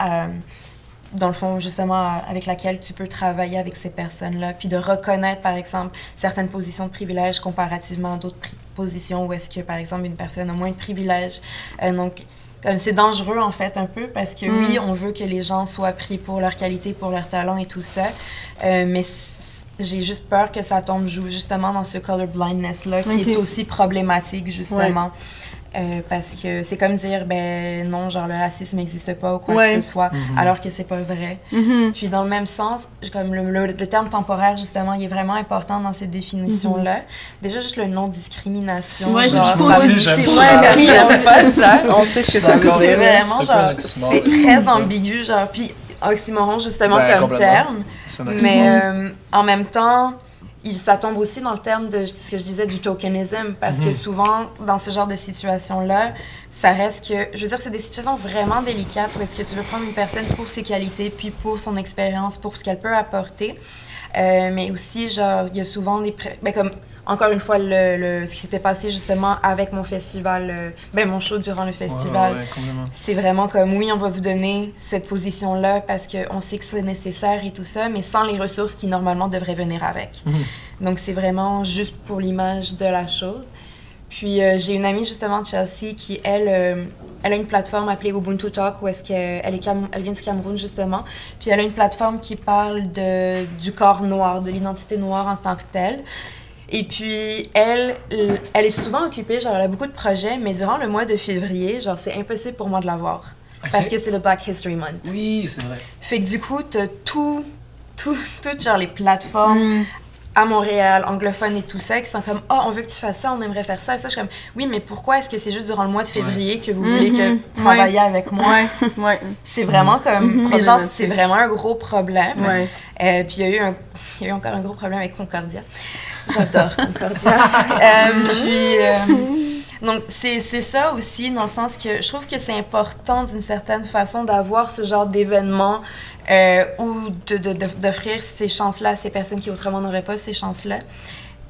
dans le fond, justement, avec laquelle tu peux travailler avec ces personnes-là, puis de reconnaître, par exemple, certaines positions de privilège comparativement à d'autres positions où est-ce que, par exemple, une personne a moins de privilèges. Donc, comme c'est dangereux, en fait, un peu, parce que oui, on veut que les gens soient pris pour leur qualité, pour leur talent et tout ça, mais j'ai juste peur que ça tombe justement dans ce colorblindness-là, qui est aussi problématique, justement. Parce que c'est comme dire, ben non, genre le racisme n'existe pas ou quoi que ce soit, alors que c'est pas vrai. Puis dans le même sens, comme le terme temporaire, justement, il est vraiment important dans ces définitions-là. Déjà, juste le nom discrimination. Ouais, genre, j'aime pas ça. On sait ce que ça veut C'est dire. vraiment, genre, c'est très ambigu, genre, puis oxymoron, justement, comme terme. Mais en même temps... ça tombe aussi dans le terme de ce que je disais du tokenism, parce que souvent, dans ce genre de situation-là, ça reste que... Je veux dire, c'est des situations vraiment délicates où est-ce que tu veux prendre une personne pour ses qualités, puis pour son expérience, pour ce qu'elle peut apporter. Mais aussi, genre, il y a souvent des... comme encore une fois, ce qui s'était passé justement avec mon festival, mon show durant le festival, complètement. c'est vraiment comme, oui, on va vous donner cette position-là parce qu'on sait que c'est nécessaire et tout ça, mais sans les ressources qui normalement devraient venir avec. Donc, c'est vraiment juste pour l'image de la chose. Puis, j'ai une amie justement de Chelsea qui, elle a une plateforme appelée Ubuntu Talk où est-ce qu'elle elle vient du Cameroun justement. Puis, elle a une plateforme qui parle du corps noir, de l'identité noire en tant que telle. Et puis, elle est souvent occupée, genre, elle a beaucoup de projets, mais durant le mois de février, genre, c'est impossible pour moi de la voir. Parce que c'est le Black History Month. Oui, c'est vrai. Fait que du coup, t'as toutes genre les plateformes à Montréal, anglophones et tout ça, qui sont comme « on veut que tu fasses ça, on aimerait faire ça. » Et ça, je suis comme « Oui, mais pourquoi est-ce que c'est juste durant le mois de février que vous voulez que travailler avec moi? » C'est vraiment comme... Les gens, c'est vraiment un gros problème. Puis il y a eu encore un gros problème avec Concordia. J'adore Concordia. Donc, c'est ça aussi, dans le sens que je trouve que c'est important, d'une certaine façon, d'avoir ce genre d'événement ou d'offrir ces chances-là à ces personnes qui autrement n'auraient pas ces chances-là.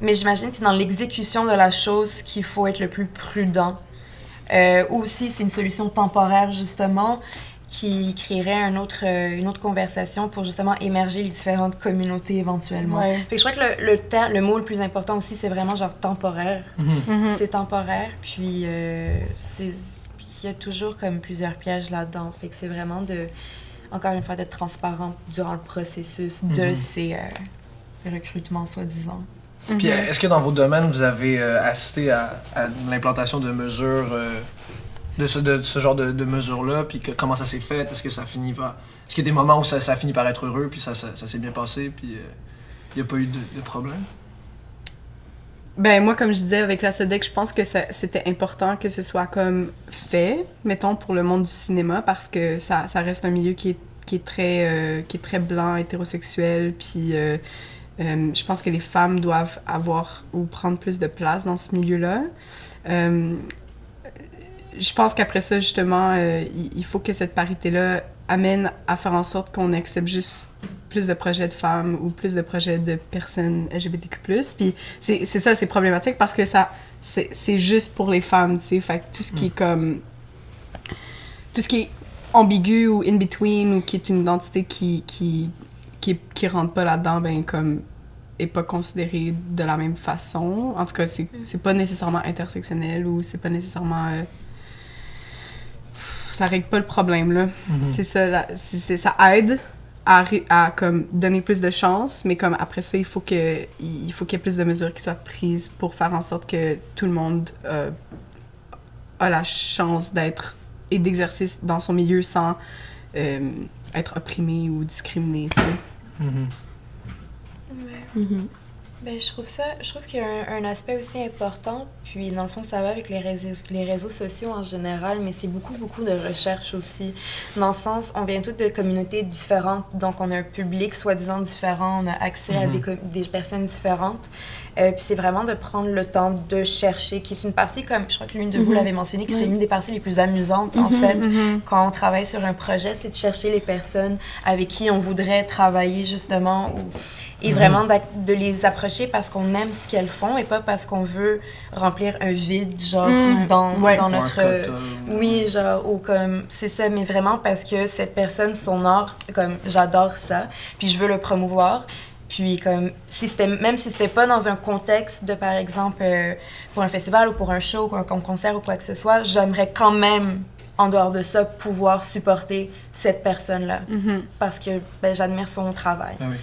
Mais j'imagine que dans l'exécution de la chose qu'il faut être le plus prudent. Ou aussi, c'est une solution temporaire, justement, qui créerait une autre conversation pour justement émerger les différentes communautés éventuellement. Fait que je crois que le mot le plus important aussi, c'est vraiment genre temporaire. C'est temporaire, puis il y a toujours comme plusieurs pièges là-dedans. Fait que c'est vraiment encore une fois, d'être transparent durant le processus de ces recrutements, soi-disant. Puis est-ce que dans vos domaines, vous avez assisté à l'implantation de mesures... de ce genre de mesures-là, puis comment ça s'est fait, est-ce que ça finit par... Est-ce qu'il y a des moments où ça finit par être heureux, puis ça s'est bien passé, puis il n'y a pas eu de problème? Ben moi, comme je disais, avec la SODEC, je pense que c'était important que ce soit comme fait, mettons, pour le monde du cinéma, parce que ça reste un milieu qui est très blanc, hétérosexuel, puis je pense que les femmes doivent avoir ou prendre plus de place dans ce milieu-là. Je pense qu'après ça, justement, il faut que cette parité-là amène à faire en sorte qu'on accepte juste plus de projets de femmes ou plus de projets de personnes LGBTQ+. Puis c'est ça, c'est problématique parce que c'est juste pour les femmes, tu sais. Fait que tout ce qui est comme... Tout ce qui est ambigu ou in-between ou qui est une identité qui rentre pas là-dedans, ben comme... est pas considéré de la même façon. En tout cas, c'est pas nécessairement intersectionnel ou c'est pas nécessairement... ça règle pas le problème, là. C'est ça, ça aide à comme donner plus de chance, mais comme après ça, il faut qu'il y ait plus de mesures qui soient prises pour faire en sorte que tout le monde a la chance d'être et d'exercer dans son milieu sans être opprimé ou discriminé, tu sais. Ben, je trouve qu'il y a un aspect aussi important, puis dans le fond, ça va avec les réseaux sociaux en général, mais c'est beaucoup de recherche aussi. Dans le sens, on vient toutes de communautés différentes, donc on a un public soi-disant différent, on a accès à des personnes différentes, puis c'est vraiment de prendre le temps de chercher, qui est une partie, comme je crois que l'une de vous l'avez mentionné, que c'est une des parties les plus amusantes, en fait, quand on travaille sur un projet, c'est de chercher les personnes avec qui on voudrait travailler, justement, et vraiment de les approcher parce qu'on aime ce qu'elles font et pas parce qu'on veut remplir un vide, genre, dans notre... oui, genre, ou comme... C'est ça, mais vraiment parce que cette personne, son art, comme, j'adore ça, puis je veux le promouvoir. Puis, comme, même si c'était pas dans un contexte de, par exemple, pour un festival ou pour un show ou un concert ou quoi que ce soit, j'aimerais quand même, en dehors de ça, pouvoir supporter cette personne-là. Parce que j'admire son travail. Ah oui.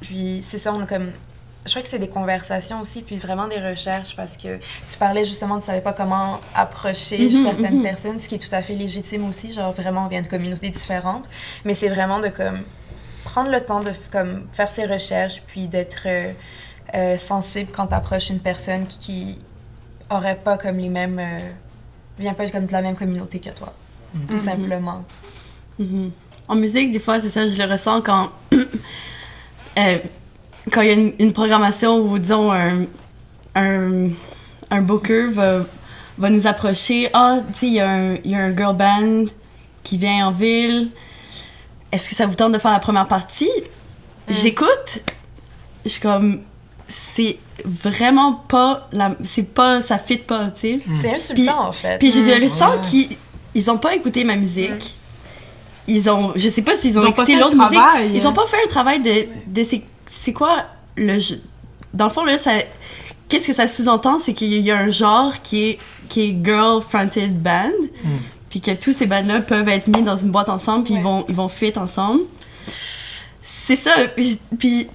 Puis c'est ça, je crois que c'est des conversations aussi, puis vraiment des recherches, parce que tu parlais justement, tu savais pas comment approcher certaines personnes, ce qui est tout à fait légitime aussi, genre vraiment on vient de communautés différentes, mais c'est vraiment de comme prendre le temps de comme faire ses recherches, puis d'être sensible quand tu approches une personne qui aurait pas comme les mêmes, vient pas comme de la même communauté que toi, tout simplement. En musique, des fois, c'est ça, je le ressens quand... quand il y a une programmation où, disons, un booker va nous approcher, tu sais, il y a un girl band qui vient en ville, est-ce que ça vous tente de faire la première partie? J'écoute, je suis comme, c'est vraiment pas ça fit pas, tu sais. C'est insultant, en fait. Puis je le sens qu'ils ont pas écouté ma musique. Je sais pas s'ils ont écouté l'autre musique. Ils ont pas fait un travail de c'est quoi dans le fond là, ça qu'est-ce que ça sous-entend, c'est qu'il y a un genre qui est girl fronted band, puis que tous ces bands là peuvent être mis dans une boîte ensemble, puis ils vont fit ensemble. C'est ça. Puis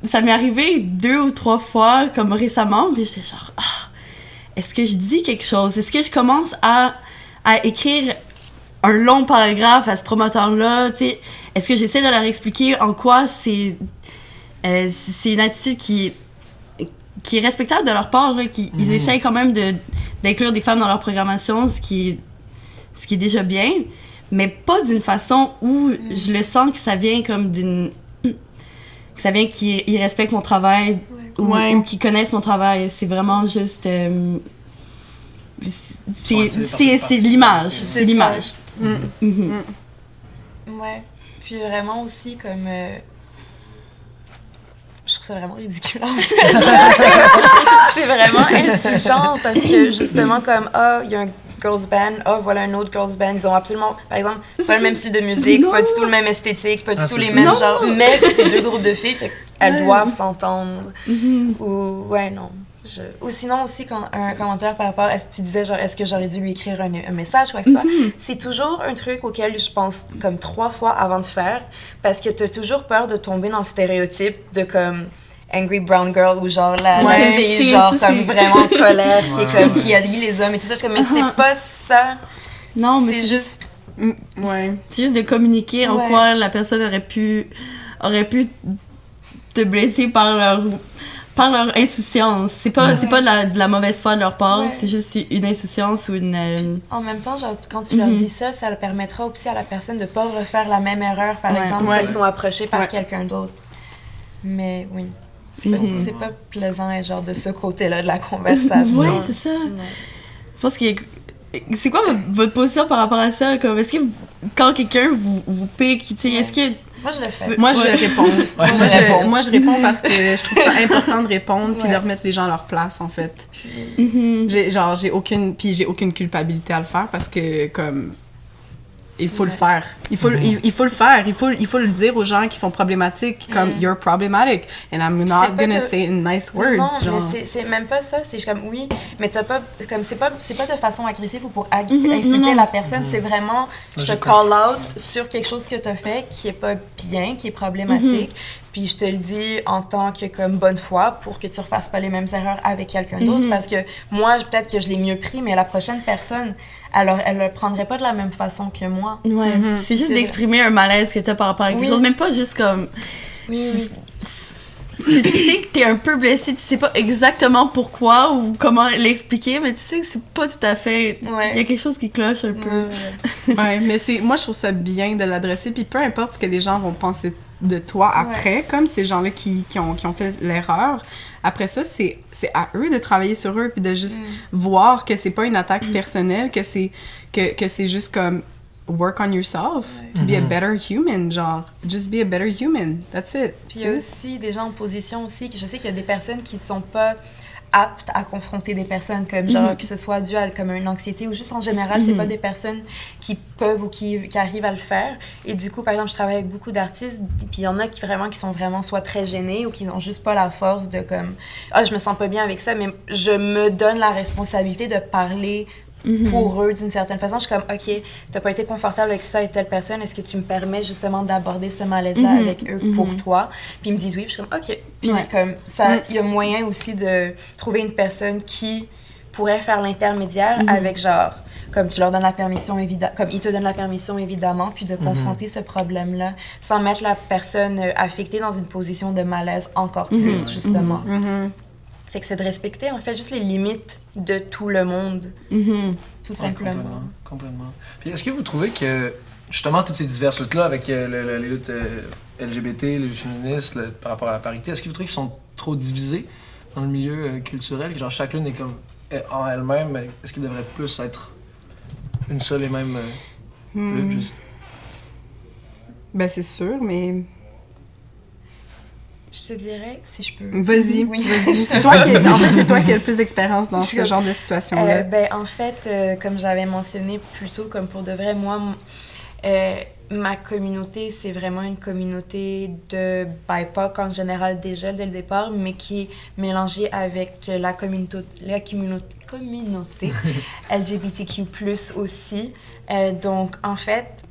ça m'est arrivé 2 ou 3 fois comme récemment, puis j'étais genre est-ce que je dis quelque chose? Est-ce que je commence à écrire un long paragraphe à ce promoteur-là, tu sais? Est-ce que j'essaie de leur expliquer en quoi c'est une attitude qui est respectable de leur part, là, ils essayent quand même d'inclure des femmes dans leur programmation, ce qui est déjà bien, mais pas d'une façon où je le sens que ça vient comme que ça vient qu'ils respectent mon travail ou qu'ils connaissent mon travail. C'est vraiment juste... c'est l'image. C'est l'image. Ouais. Puis vraiment aussi comme... je trouve ça vraiment ridicule, en fait. C'est vraiment insultant parce que justement comme il y a un girls band, voilà un autre girls band, ils ont absolument, par exemple, pas le même style de musique, pas du tout le même esthétique, pas du tout les mêmes genres, mais c'est 2 groupes de filles, fait qu'elles doivent s'entendre. Ou non. Ou sinon aussi quand un commentaire par rapport à ce que tu disais, genre est-ce que j'aurais dû lui écrire un message, quoi que ce soit, c'est toujours un truc auquel je pense comme 3 fois avant de faire, parce que t'as toujours peur de tomber dans le stéréotype de comme angry brown girl ou genre la jeune fille genre comme vraiment en colère qui est comme qui allie les hommes et tout ça. Je suis comme mais c'est pas ça. Non, mais c'est juste c'est juste de communiquer en quoi la personne aurait pu te blesser par leur insouciance. C'est pas de la mauvaise foi de leur part, c'est juste une insouciance ou une... En même temps, genre, quand tu leur dis ça leur permettra aussi à la personne de pas refaire la même erreur, par exemple, quand ils sont approchés par quelqu'un d'autre. Mais oui, c'est pas plaisant, genre, de ce côté-là de la conversation. Oui, c'est ça. Je pense que... C'est quoi votre position par rapport à ça? Comme, est-ce que quand quelqu'un vous pique, tu sais, est-ce que... Moi, je le fais. Moi, je réponds. Moi, je réponds parce que je trouve ça important de répondre puis de remettre les gens à leur place, en fait. J'ai aucune culpabilité à le faire parce que, comme, il faut le faire. Il faut le faire. Il faut le dire aux gens qui sont problématiques, comme, you're problematic, and I'm not gonna say nice words. Non, genre. mais c'est même pas ça. C'est comme, oui, mais t'as pas... Comme, c'est pas de façon agressive ou pour insulter la personne. C'est vraiment, je te call out sur quelque chose que t'as fait qui est pas bien, qui est problématique. Puis je te le dis en tant que comme bonne foi pour que tu refasses pas les mêmes erreurs avec quelqu'un d'autre. Parce que moi, peut-être que je l'ai mieux pris, mais la prochaine personne, elle le prendrait pas de la même façon que moi. Ouais. C'est juste d'exprimer un malaise que t'as par rapport à quelque chose. Même pas juste comme... Tu sais que t'es un peu blessé, tu sais pas exactement pourquoi ou comment l'expliquer, mais tu sais que c'est pas tout à fait... Il y a quelque chose qui cloche un peu. Ouais, mais moi, je trouve ça bien de l'adresser, puis peu importe ce que les gens vont penser de toi après, comme ces gens-là qui ont fait l'erreur, après ça, c'est à eux de travailler sur eux, puis de juste voir que c'est pas une attaque personnelle, que c'est juste comme work on yourself to be a better human, genre just be a better human, that's it. Puis il y a aussi des gens en position aussi, que je sais qu'il y a des personnes qui sont pas aptes à confronter des personnes comme genre que ce soit dû à comme une anxiété ou juste en général c'est pas des personnes qui peuvent ou qui arrivent à le faire. Et du coup par exemple je travaille avec beaucoup d'artistes puis il y en a qui sont vraiment soit très gênés ou qui ont juste pas la force de comme je me sens pas bien avec ça, mais je me donne la responsabilité de parler pour eux d'une certaine façon. Je suis comme ok, t'as pas été confortable avec ça et telle personne, est-ce que tu me permets justement d'aborder ce malaise-là avec eux pour toi? Puis ils me disent oui, puis je suis comme ok. Puis comme ça, il y a moyen aussi de trouver une personne qui pourrait faire l'intermédiaire avec genre comme tu leur donnes la permission comme ils te donnent la permission évidemment, puis de confronter ce problème-là sans mettre la personne affectée dans une position de malaise encore plus justement. Fait que c'est de respecter, en fait, juste les limites de tout le monde, tout simplement. Complètement. Puis est-ce que vous trouvez que, justement, toutes ces diverses luttes-là, avec les luttes LGBT, les luttes féministes, par rapport à la parité, est-ce que vous trouvez qu'ils sont trop divisés dans le milieu culturel, que genre chaque lune est comme en elle-même, mais est-ce qu'il devrait plus être une seule et même lutte, juste? Ben c'est sûr, mais... Je te dirais, si je peux. Vas-y, Oui. vas-y. C'est toi qui, en fait, c'est toi qui as le plus d'expérience dans ce genre de situation-là. Ben, en fait, comme j'avais mentionné plus tôt, comme pour de vrai, moi, ma communauté, c'est vraiment une communauté de BIPOC en général déjà dès le départ, mais qui est mélangée avec la communauté LGBTQ+, aussi. Donc, en fait,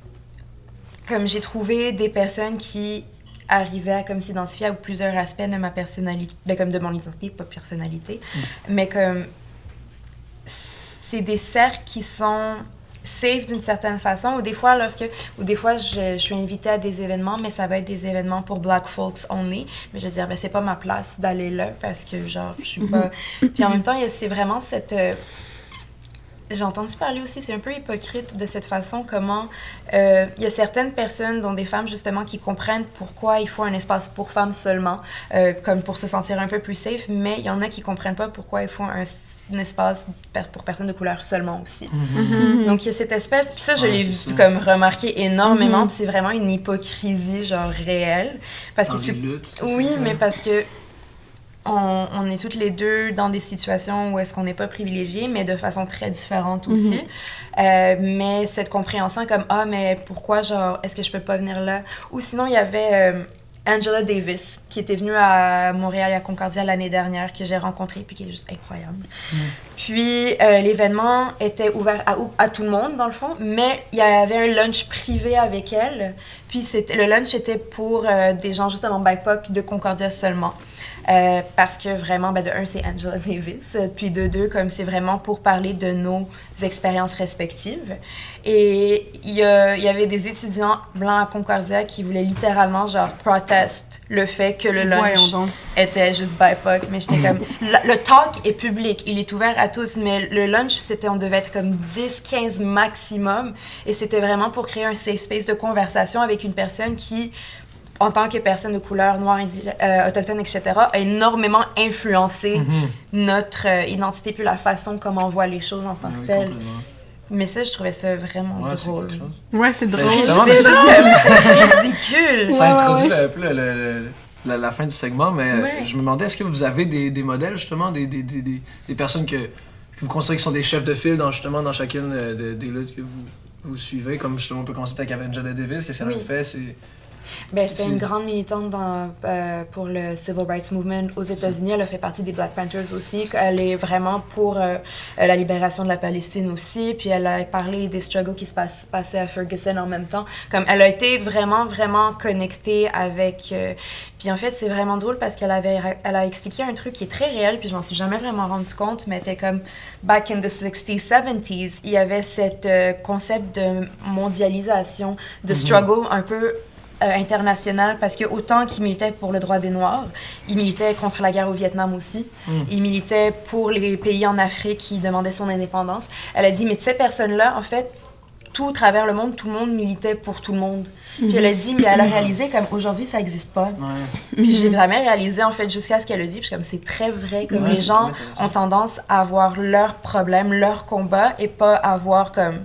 comme j'ai trouvé des personnes qui arrivaient à comme s'identifier à plusieurs aspects de ma personnalité, ben, comme de mon identité, pas personnalité, mais comme c'est des cercles qui sont safe d'une certaine façon, ou des fois je suis invitée à des événements, mais ça va être des événements pour Black folks only, mais je veux dire, ben, c'est pas ma place d'aller là, parce que genre, je suis pas... Puis en même temps, c'est vraiment cette... J'ai entendu parler aussi, c'est un peu hypocrite de cette façon, comment il y a certaines personnes, dont des femmes justement, qui comprennent pourquoi il faut un espace pour femmes seulement, comme pour se sentir un peu plus safe, mais il y en a qui comprennent pas pourquoi il faut un espace pour personnes de couleur seulement aussi. Donc il y a cette espèce, puis ça je l'ai comme remarqué énormément, puis c'est vraiment une hypocrisie genre réelle, parce que oui, mais parce que on est toutes les deux dans des situations où est-ce qu'on n'est pas privilégiés, mais de façon très différente aussi. Mais cette compréhension comme « Ah, mais pourquoi, genre, est-ce que je peux pas venir là? » Ou sinon, il y avait Angela Davis, qui était venue à Montréal et à Concordia l'année dernière, que j'ai rencontrée, puis qui est juste incroyable. Puis, l'événement était ouvert à tout le monde, dans le fond, mais il y avait un lunch privé avec elle. Puis, le lunch était pour des gens, justement, BIPOC de Concordia seulement. Parce que vraiment, ben, de un, c'est Angela Davis, puis de deux, comme c'est vraiment pour parler de nos expériences respectives. Et il y avait des étudiants blancs à Concordia qui voulaient littéralement, genre, protest le fait que le lunch était juste BIPOC. Mais j'étais comme... Le talk est public, il est ouvert à tous, mais le lunch, on devait être comme 10-15 maximum. Et c'était vraiment pour créer un safe space de conversation avec une personne qui, en tant que personne de couleur, noire, autochtone, etc., a énormément influencé notre identité puis la façon comment on voit les choses en tant que telle. Mais ça, je trouvais ça vraiment drôle. Ouais, c'est drôle. C'est juste comme, c'est ridicule. Ça introduit la fin du segment, mais je me demandais, est-ce que vous avez des modèles, justement, des personnes que vous considérez qui sont des chefs de file dans chacune des luttes que vous suivez, comme justement on peut constater avec Angela Davis, qu'est-ce qu'elle a fait, c'est une grande militante pour le Civil Rights Movement aux États-Unis. Elle a fait partie des Black Panthers aussi. Elle est vraiment pour la libération de la Palestine aussi. Puis elle a parlé des struggles qui se passaient à Ferguson en même temps. Comme elle a été vraiment, vraiment connectée avec... Puis en fait, c'est vraiment drôle parce qu'elle a expliqué un truc qui est très réel, puis je m'en suis jamais vraiment rendu compte, mais était comme back in the 60s, 70s, il y avait cet concept de mondialisation, de struggle un peu international, parce que autant qu'il militait pour le droit des Noirs, il militait contre la guerre au Vietnam aussi. Il militait pour les pays en Afrique qui demandaient son indépendance. Elle a dit, mais ces personnes-là, en fait, tout à travers le monde, tout le monde militait pour tout le monde. Puis elle a dit, mais elle a réalisé comme aujourd'hui, ça n'existe pas. Puis j'ai vraiment réalisé, en fait, jusqu'à ce qu'elle a dit, puis comme c'est très vrai, comme les gens ont tendance à avoir leurs problèmes, leurs combats, et pas à voir comme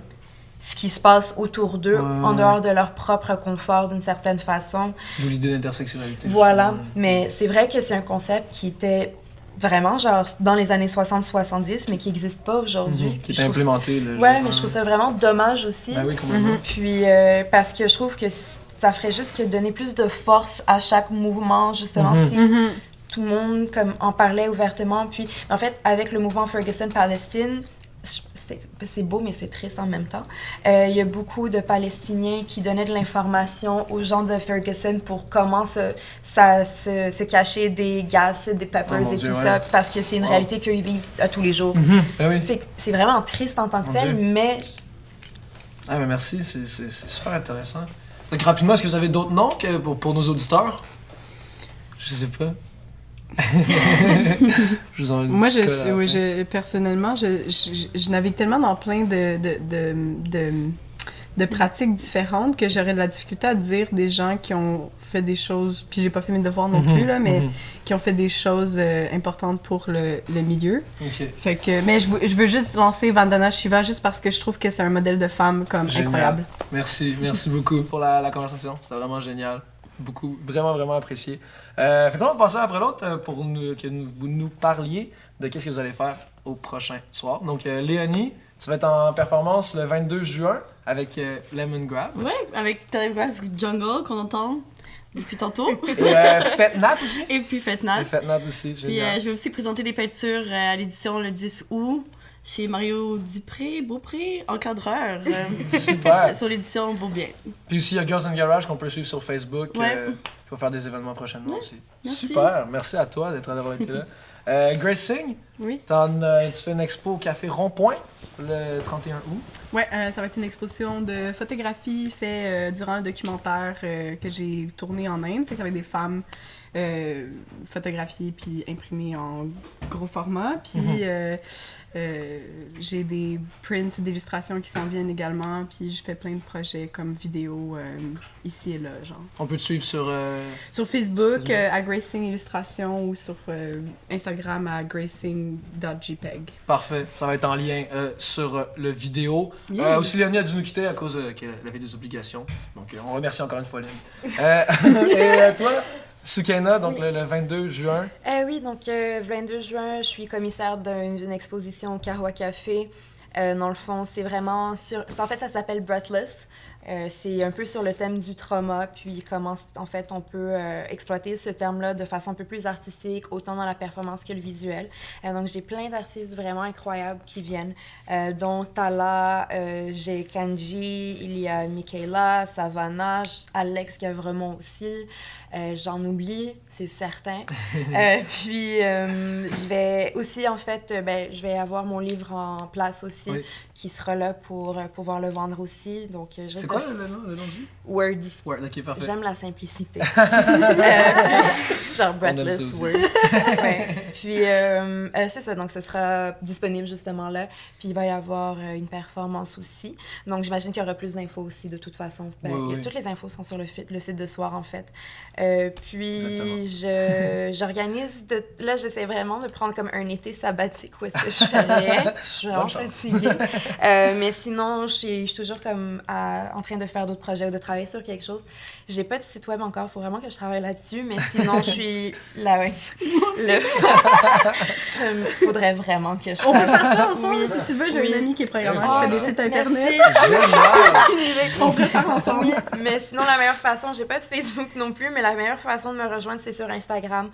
ce qui se passe autour d'eux, en dehors de leur propre confort, d'une certaine façon. D'où l'idée d'intersectionnalité. Voilà, mais c'est vrai que c'est un concept qui était vraiment, genre, dans les années 60-70, mais qui n'existe pas aujourd'hui. Qui est implémenté. Mais je trouve ça vraiment dommage aussi. Ben oui, complètement. Puis, parce que je trouve que ça ferait juste que donner plus de force à chaque mouvement, justement, si tout le monde comme, en parlait ouvertement. Puis, en fait, avec le mouvement Ferguson-Palestine, c'est beau, mais c'est triste en même temps. Il y a beaucoup de Palestiniens qui donnaient de l'information aux gens de Ferguson pour comment se cacher des gaz, des peppers tout ça, parce que c'est une réalité qu'ils vivent à tous les jours. Fait que c'est vraiment triste en tant que tel, mais... Ah, mais merci, c'est super intéressant. Donc, rapidement, est-ce que vous avez d'autres noms pour nos auditeurs? Je sais pas. Moi, personnellement, je navigue tellement dans plein de pratiques différentes que j'aurais de la difficulté à dire des gens qui ont fait des choses, puis j'ai pas fait mes devoirs non plus, là, mais qui ont fait des choses importantes pour le milieu. Fait que, mais je veux juste lancer Vandana Shiva juste parce que je trouve que c'est un modèle de femme comme incroyable. Merci beaucoup pour la conversation, c'était vraiment génial. beaucoup, vraiment, vraiment apprécié. Fait que là, on va passer après l'autre pour vous nous parliez de qu'est-ce que vous allez faire au prochain soir. Donc, Léonie, tu vas être en performance le 22 juin avec Lemon Grab. Ouais, avec Telegraph Jungle qu'on entend depuis tantôt. Et Fête Nat aussi. Et puis Fête Nat. Et Fête Nat aussi, Puis génial. je vais aussi présenter des peintures à l'édition le 10 août chez Mario Beaupré, encadreur, Super. sur l'édition Beaubien. Puis aussi, il y a Girls in Garage qu'on peut suivre sur Facebook. Ouais. Il faut faire des événements prochainement Ouais, aussi. merci. Super, merci à toi d'avoir été là. Grace Singh, Oui. tu fais une expo au Café Rond-Point le 31 août. Ouais, ça va être une exposition de photographie faite durant le documentaire que j'ai tourné en Inde. Fait que ça va être des femmes photographiées puis imprimées en gros format. Puis j'ai des prints d'illustrations qui s'en viennent également. Puis je fais plein de projets comme vidéo ici et là, genre. On peut te suivre sur... Sur Facebook, à Gracing Illustration ou sur Instagram à gracing.jpg. Parfait, ça va être en lien sur le vidéo. Yeah. Aussi, Léonie a dû nous quitter à cause qu'elle avait des obligations. Donc, on remercie encore une fois Léonie. Et toi, Sukaina, donc Oui. le 22 juin. Oui, donc 22 juin, je suis commissaire d'une exposition au Kawa Café. Dans le fond, c'est vraiment sur... En fait, ça s'appelle Breathless. C'est un peu sur le thème du trauma, puis comment, en fait, on peut exploiter ce terme-là de façon un peu plus artistique, autant dans la performance que le visuel. Donc, j'ai plein d'artistes vraiment incroyables qui viennent, dont Tala, j'ai Kanji, il y a Michaela, Savannah, Alex Gavremont aussi. J'en oublie, c'est certain. Puis, je vais aussi, en fait, je vais avoir mon livre en place aussi, Oui. qui sera là pour pouvoir le vendre aussi. Donc, C'est quoi le nom dit? Words. Ouais, ok, parfait. J'aime la simplicité. Genre breathless aussi. words. Ouais. Puis c'est ça, donc ce sera disponible justement là. Puis il va y avoir une performance aussi. Donc j'imagine qu'il y aura plus d'infos aussi de toute façon. Oui. Toutes les infos sont sur le site de Soir en fait. Puis j'organise là j'essaie vraiment de prendre comme un été sabbatique où est-ce que je fais rien. Je suis vraiment fatiguée. Mais sinon je suis toujours comme en train de faire d'autres projets ou de travailler sur quelque chose. J'ai pas de site web encore, il faut vraiment que je travaille là-dessus, mais sinon je suis là, ouais. Faudrait vraiment que je fasse. On peut faire ça ensemble Oui. si tu veux. J'ai Oui. une amie qui est programmeur Oh, qui fait des sites internet. Merci. On peut faire ensemble. Oui, mais sinon, la meilleure façon, j'ai pas de Facebook non plus, mais la meilleure façon de me rejoindre, c'est sur Instagram.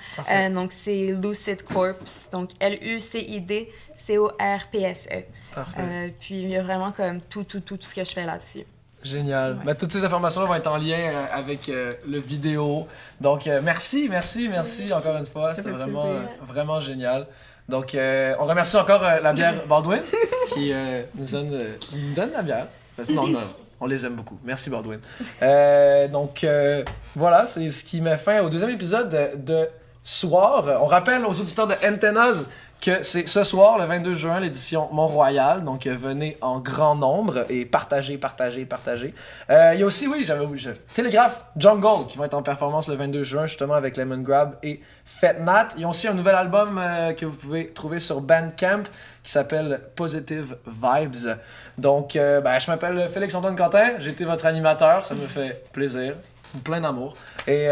Donc, c'est Lucid Corpse. Donc, Lucid Corpse. Parfait. Puis, il y a vraiment comme tout ce que je fais là-dessus. Génial. Ouais. Ben, toutes ces informations vont être en lien avec le vidéo. Donc, merci encore une fois. Ça C'est fait vraiment, plaisir. vraiment génial. Donc, on remercie encore la bière Baldwin qui nous donne la bière. Parce que non, on les aime beaucoup. Merci Baldwin. Donc, voilà, c'est ce qui met fin au deuxième épisode de Soir. On rappelle aux auditeurs de Antennas que c'est ce soir, le 22 juin, l'édition Mont-Royal. Donc, venez en grand nombre et partagez. Il y a aussi, Telegraph Jungle qui vont être en performance le 22 juin, justement, avec Lemon Grab et Fête Nat. Ils ont aussi un nouvel album que vous pouvez trouver sur Bandcamp qui s'appelle Positive Vibes. Donc, je m'appelle Félix-Antoine Quentin. J'ai été votre animateur. Ça me fait plaisir. Plein d'amour. Et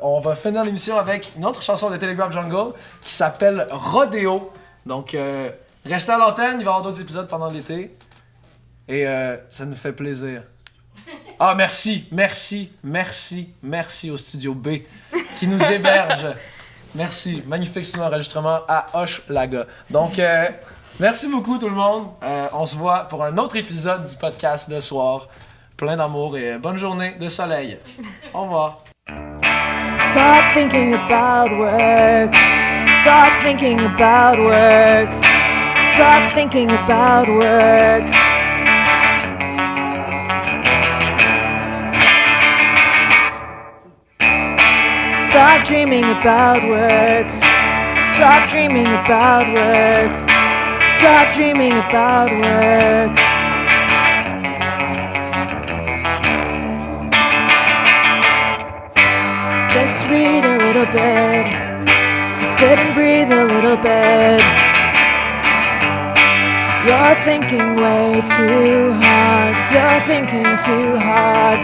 on va finir l'émission avec une autre chanson de Telegraph Jungle qui s'appelle Rodeo. Donc, restez à l'antenne, il va y avoir d'autres épisodes pendant l'été. Et ça nous fait plaisir. Ah, merci au Studio B qui nous héberge. Merci. Magnifique studio d'enregistrement à Hochelaga. Donc, merci beaucoup tout le monde. On se voit pour un autre épisode du podcast de soir. Plein d'amour et bonne journée de soleil. Au revoir. Stop thinking about work. Stop thinking about work. Stop thinking about work. Stop dreaming about work. Stop dreaming about work. Stop dreaming about work. Just read a little bit. Sit and breathe a little bit. You're thinking way too hard. You're thinking too hard.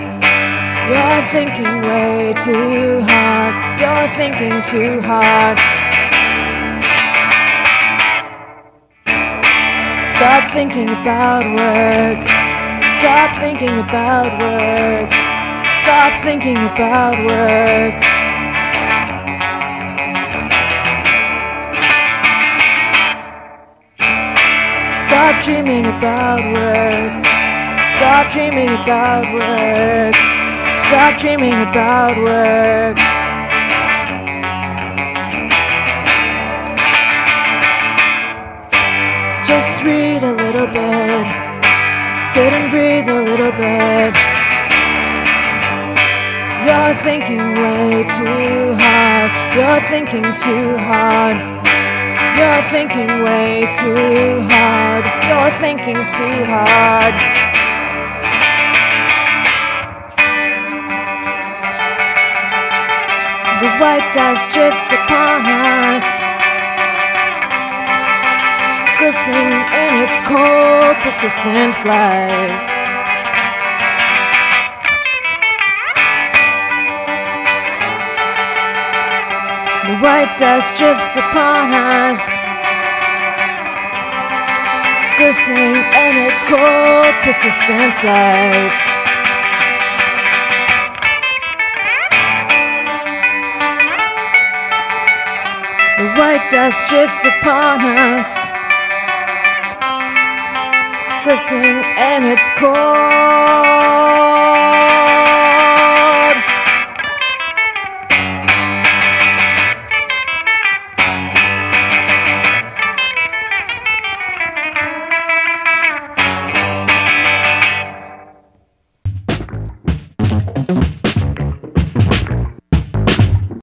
You're thinking way too hard. You're thinking too hard. Stop thinking about work. Stop thinking about work. Stop thinking about work. Stop dreaming about work. Stop dreaming about work. Stop dreaming about work. Just read a little bit. Sit and breathe a little bit. You're thinking way too hard. You're thinking too hard. You're thinking way too hard. You're thinking too hard. The white dust drifts upon us, glistening in its cold, persistent flight. The white dust drifts upon us, glistening in its cold, persistent flight. The white dust drifts upon us, glistening in its cold,